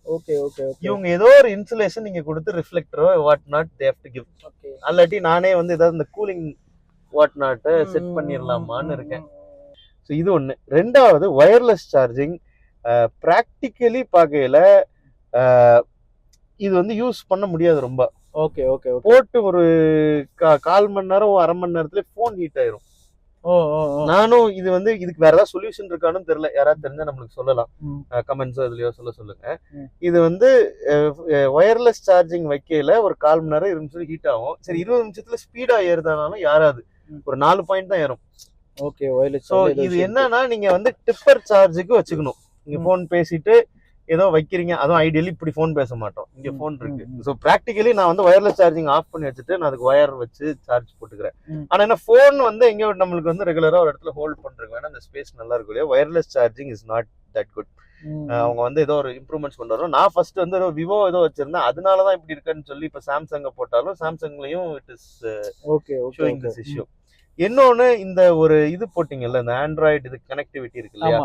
Okay okay okay. இவங்க ஏதோ ஒரு இன்சுலேஷன் நீங்க கொடுத்து ரிஃப்ளெக்டரோ what not they have to give. அல்லாட்டி நானே வந்து ஏதாவது இந்த கூலிங் வாட் நாட் செட் பண்ணிடலாமான்னு இருக்கேன். ஸோ இது ஒன்று. ரெண்டாவது ஒயர்லெஸ் சார்ஜிங். ப்ராக்டிக்கலி பார்க்கையில இது வந்து யூஸ் பண்ண முடியாது ரொம்ப. Okay okay okay. போட்டு ஒரு 1/4 மணி நேரம் 1/2 மணி நேரத்துல போன் ஹீட் ஆயிரும். நானும் இது வந்து இதுக்கு வேற ஏதாவது சொல்யூஷன் இருக்கான்னு தெரியல, யாராவது தெரிஞ்சா நம்மளுக்கு சொல்லலாம், கமெண்ட்ஸோ இதுலயோ சொல்லுங்க. இது வந்து ஒயர்லெஸ் சார்ஜிங் வைக்கையில ஒரு 1/4 மணி நேரம் 20 நிமிஷம் ஹீட் ஆகும். சரி 20 நிமிஷத்துல ஸ்பீடா ஏறுதானாலும் யாராவது ஒரு 4 பாயிண்ட் தான் ஏறும். Okay, wireless. சோ இது என்னன்னா நீங்க வந்து டிப்பர் சார்ஜுக்கு வச்சுக்கணும். நீங்க போன் பேசிட்டு ஏதோ வைக்கிறீங்க, அதுவும் ஐடியலி இப்படி போன் பேச மாட்டோம், இங்க போன் இருக்கு. ஸோ ப்ராக்டிகலி நான் வந்து ஒயர்லெஸ் சார்ஜிங் ஆஃப் பண்ணி வச்சுட்டு நான் அதுக்கு ஒயர் வச்சு சார்ஜ் போட்டுக்கிறேன். ஆனா என்ன போன் வந்து எங்க நம்மளுக்கு வந்து ரெகுலரா ஒரு இடத்துல ஹோல்ட் பண்றதுக்கு வேணா அந்த ஸ்பேஸ் நல்லா இருக்கும் இல்லையா. Wireless charging is not that good. அவங்க வந்து ஏதோ ஒரு இம்ப்ரூவ்மெண்ட்ஸ் கொண்டு வரும். நான் ஃபர்ஸ்ட் வந்து விவோ ஏதோ வச்சிருந்தேன், அதனாலதான் இப்படி இருக்குன்னு சொல்லி இப்ப சாம்சங்க போட்டாலும் சாம்சங்லயும் it is showing this issue. இன்னொன்னு இந்த ஒரு இது போட்டீங்கல்ல, இந்த ஆண்ட்ராய்டு இது கனெக்டிவிட்டி இருக்கு இல்லையா,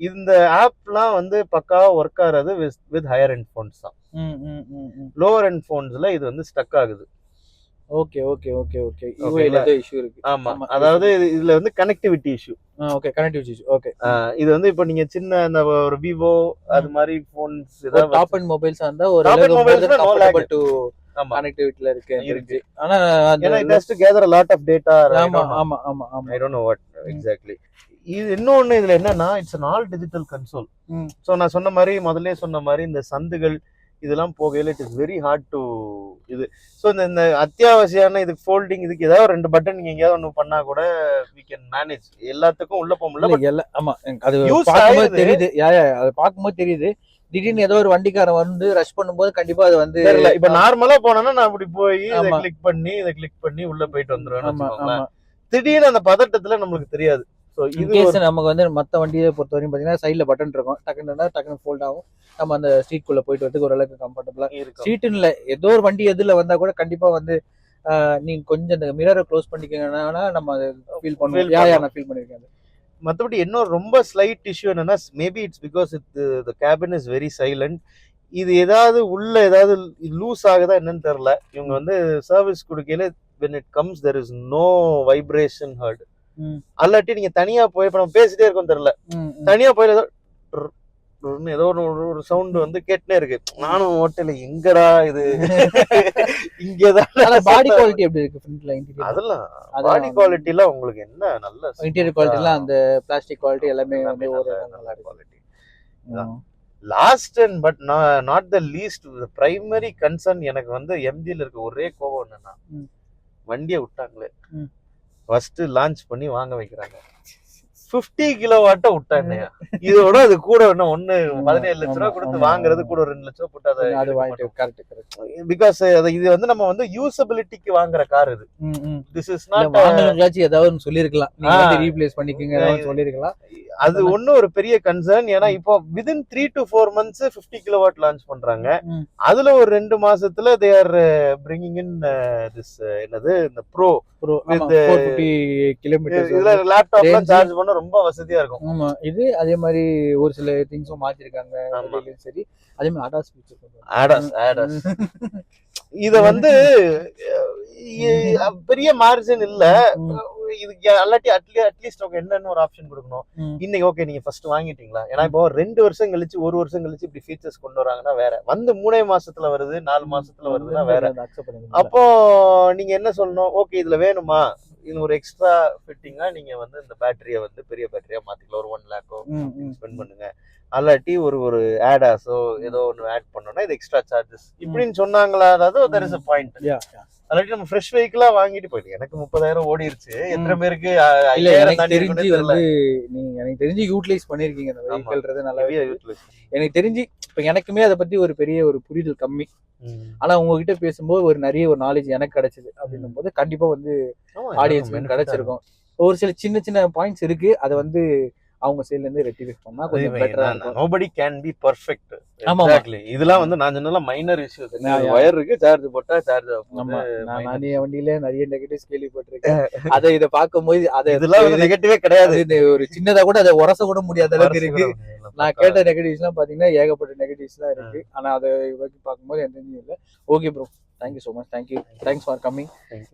இந்த ஆப்லாம் வந்து பக்காவா ஒர்க் ஆகிறது வித் ஹையர் எண்ட் போன்ஸ் தான். லோவர் எண்ட் போன்ஸ்ல இது வந்து ஸ்டக் ஆகுது. Okay okay okay okay. இதுல இஷ்யூ இருக்கு. ஆமா, அதாவது இதுல வந்து connectivity issue. Okay, connectivity issue. Okay, இது வந்து இப்ப நீங்க சின்ன அந்த ஒரு விவோ அது மாதிரி போன்ஸ் ஏதாவது டாப் அண்ட் மொபைல்ஸ் அந்த ஒரு கம்ஃபர்ட்டபிள் டு கனெக்டிவிட்டில இருக்கு. ஆனா it has to gather a lot of data. ஆமா ஆமா ஆமா ஆமா. I don't know what exactly. இது இன்னொன்னு இதுல என்னன்னா it's an all digital console. So நான் சொன்ன மாதிரி முதல்லயே சொன்ன மாதிரி இந்த சந்துகள் இதெல்லாம் போகையில it is very hard to இது. ஸோ இந்த அத்தியாவசியான இதுக்கு ஃபோல்டிங் இதுக்கு ஏதாவது 2 பட்டன் நீங்க எங்கேயாவது ஒன்று பண்ணா கூட we can manage. எல்லாத்துக்கும் உள்ள போக முடியல. இல்ல, எல்லாம் ஆமா எனக்கு அது Use பார்க்கும்போது ஆயிருது. தெரியுது. அதை பார்க்கும்போது தெரியுது. திடீர்னு ஏதோ ஒரு வண்டிக்காரன் வந்து ரஷ் பண்ணும்போது கண்டிப்பா அது வந்து தெரியல. இப்ப நார்மலா போனோம்னா நான் இப்படி போய் இதை ஆமா. கிளிக் பண்ணி உள்ள போயிட்டு வந்துருவேன் ஆமா வச்சுக்கோங்களேன். ஆமா. திடீர்னு அந்த பதட்டத்துல நம்மளுக்கு தெரியாது. ஸோ இது இன்கேஸ் நமக்கு வந்து மத்த வண்டியை பொறுத்த வரைக்கும் பாத்தீங்கன்னா சைட்ல பட்டன் இருக்கும், டக்குன்னு ஃபோல்ட் ஆகும், நம்ம அந்த ஸ்ட்ரீட் குள்ள போயிட்டு வரதுக்கு ஓரளவுக்கு கம்ஃபர்டபுளா இருக்கும். சீட்டுன்னு இல்ல, ஏதோ ஒரு வண்டி எதுல வந்தா கூட கண்டிப்பா வந்து நீங்க கொஞ்சம் இந்த மிரரை க்ளோஸ் பண்ணிக்கங்கன்னா நம்ம அதை ஃபீல் பண்ணுவோம். நான் ஃபீல் பண்ணிருக்கேன். மற்றபடி இன்னொரு ரொம்ப ஸ்லைட் இஷ்யூ என்னன்னா, maybe it's because the cabin is very silent. இது ஏதாவது உள்ள ஏதாவது லூஸ் ஆகுதா என்னன்னு தெரியல. இவங்க வந்து service கொடுக்கையில when it comes there is no vibration heard. அல்லாட்டி நீங்க தனியா போய் இப்ப நம்ம பேசிட்டே இருக்கோம் தெரியல, தனியா போய் ஏதோ ஒரு சவுண்ட் வந்து கேட்டுனே இருக்கு. நானும் ஹோட்டல்ல எங்கடா இது இங்கதான். பாடி குவாலிட்டி எப்படி இருக்கு ஃப்ரண்ட்ல? இன்டீரியர் அதெல்லாம் பாடி குவாலிட்டி எல்லாம் உங்களுக்கு என்ன நல்ல இன்டீரியர் குவாலிட்டி எல்லாம் அந்த பிளாஸ்டிக் குவாலிட்டி எல்லாமே வந்து ஒரு நல்ல quality. Last and but not the least primary concern எனக்கு வந்து எம்ஜில இருக்க ஒரே கோபம் என்னன்னா, வண்டியை விட்டாங்களே ஃபர்ஸ்ட் லான்ச் பண்ணி வாங்க வைக்கிறாங்க, 50 கிலோவாட்ட விட்டாங்க. இதோட அது கூட இன்னும் 17 லட்ச ரூபா கொடுத்து வாங்குறது கூட 2 லட்சம் போட்டு அது வாங்கிட்டு கரெக்ட். பிகாஸ் இது வந்து நம்ம வந்து யூசபிலிட்டிக்கு வாங்குற கார் இது. திஸ் இஸ் நாட் வாங்குறதுக்காச்சும் ஏதாவது சொல்லிருக்கலாம், நீங்க வந்து ரீப்ளேஸ் பண்ணிக்கங்க ஏதாவது சொல்லிருக்கலாம். அது ஒன்னும் ஒரு பெரிய கன்சர்ன். ஏன்னா இப்போ within 3 to 4 months 50 kilowatt launch பண்றாங்க. அதுல ஒரு 2 மாசத்துல they are bringing in this என்னது இந்த ப்ரோ 450 கிலோமீட்டர். இதுல லேப்டாப்லாம் சார்ஜ் பண்ண ரொம்ப வசதியா இருக்கும். ஆமா, இது அதே மாதிரி ஒரு சில திங்ஸும் மாத்திருக்காங்க. சரி, அதே மாதிரி ADAS ஃபீச்சர் இத வந்து பெரிய மார்ஜின் இல்ல இதுக்கு. அல்லாட்டி அட்லீஸ்ட் என்னன்னு ஒரு ஆப்ஷன் கொடுக்கணும். இன்னைக்கு ஓகே நீங்க ஃபர்ஸ்ட் வாங்கிட்டீங்களா, ஏன்னா இப்போ 2 வருஷம் கழிச்சு 1 வருஷம் கழிச்சு இப்படி ஃபீச்சர்ஸ் கொண்டு வராங்கன்னா வேற, வந்து 3 மாசத்துல வருது 4 மாசத்துல வருதுன்னா வேற. அப்போ நீங்க என்ன சொல்லணும், ஓகே இதுல வேணுமா, இது ஒரு எக்ஸ்ட்ரா ஃபிட்டிங்கா நீங்க வந்து இந்த பேட்டரியை வந்து பெரிய பேட்டரியா மாத்திக்கலாம், ஒரு 1 லேக்கோ ஸ்பெண்ட் பண்ணுங்க. அல்லாட்டி ஒரு ஆடாஸோ ஏதோ ஒன்று ஆட் பண்ணோம்னா இது எக்ஸ்ட்ரா சார்ஜஸ் இப்படின்னு சொன்னாங்களா, அதாவது there is a point. அல்லாட்டி நம்ம ஃப்ரெஷ் வெஹிக்கிளா வாங்கிட்டு போயிட்டு எனக்கு 30,000 ஓடிருச்சு. எத்தனை பேருக்கு எனக்கு தெரிஞ்சு யூட்டிலைஸ் பண்ணிருக்கீங்க அந்த வெஹிக்கிள்ன்றது நல்லாவே யூட்டிலைஸ். எனக்கு தெரிஞ்சு இப்ப எனக்குமே அதை பத்தி ஒரு பெரிய ஒரு புரிதல் கம்மி. ஆனா உங்ககிட்ட பேசும்போது ஒரு நிறைய ஒரு நாலேஜ் எனக்கு கிடைச்சது. அப்படின்னும் போது கண்டிப்பா வந்து ஆடியன்ஸ் கிடைச்சிருக்கும். ஒரு சில சின்ன சின்ன பாயிண்ட்ஸ் இருக்கு, அதை வந்து அவங்க சைடுல இருந்து ரெக்டிஃபை பண்ணா கொஞ்சம் பெட்டரா இருக்கும். nobody can be perfect. Exactly. இதெல்லாம் வந்து நான் சொன்னல மைனர் இஷ்யூஸ். வயர் இருக்கு, சார்ஜ் போட்டா சார்ஜ் ஆகும். ஆமா, நான் வண்டியில நிறைய நெகட்டிவ்ஸ் கேள்விப்பட்டிருக்கேன். அதை இத பாக்கும்போது இதெல்லாம் வந்து நெகட்டிவே கிடையாது. ஒரு சின்னதா கூட அதை உரச கூட முடியாத அளவுக்கு இருக்கு. நான் கேட்ட நெகட்டிவ்ஸ் எல்லாம் பாத்தீங்கன்னா ஏகப்பட்ட நெகட்டிவ்ஸ் எல்லாம் இருக்கு. ஆனா அதை பார்க்கும்போது எந்த இல்ல. Okay bro, thank you so much. Thank you, thanks for coming.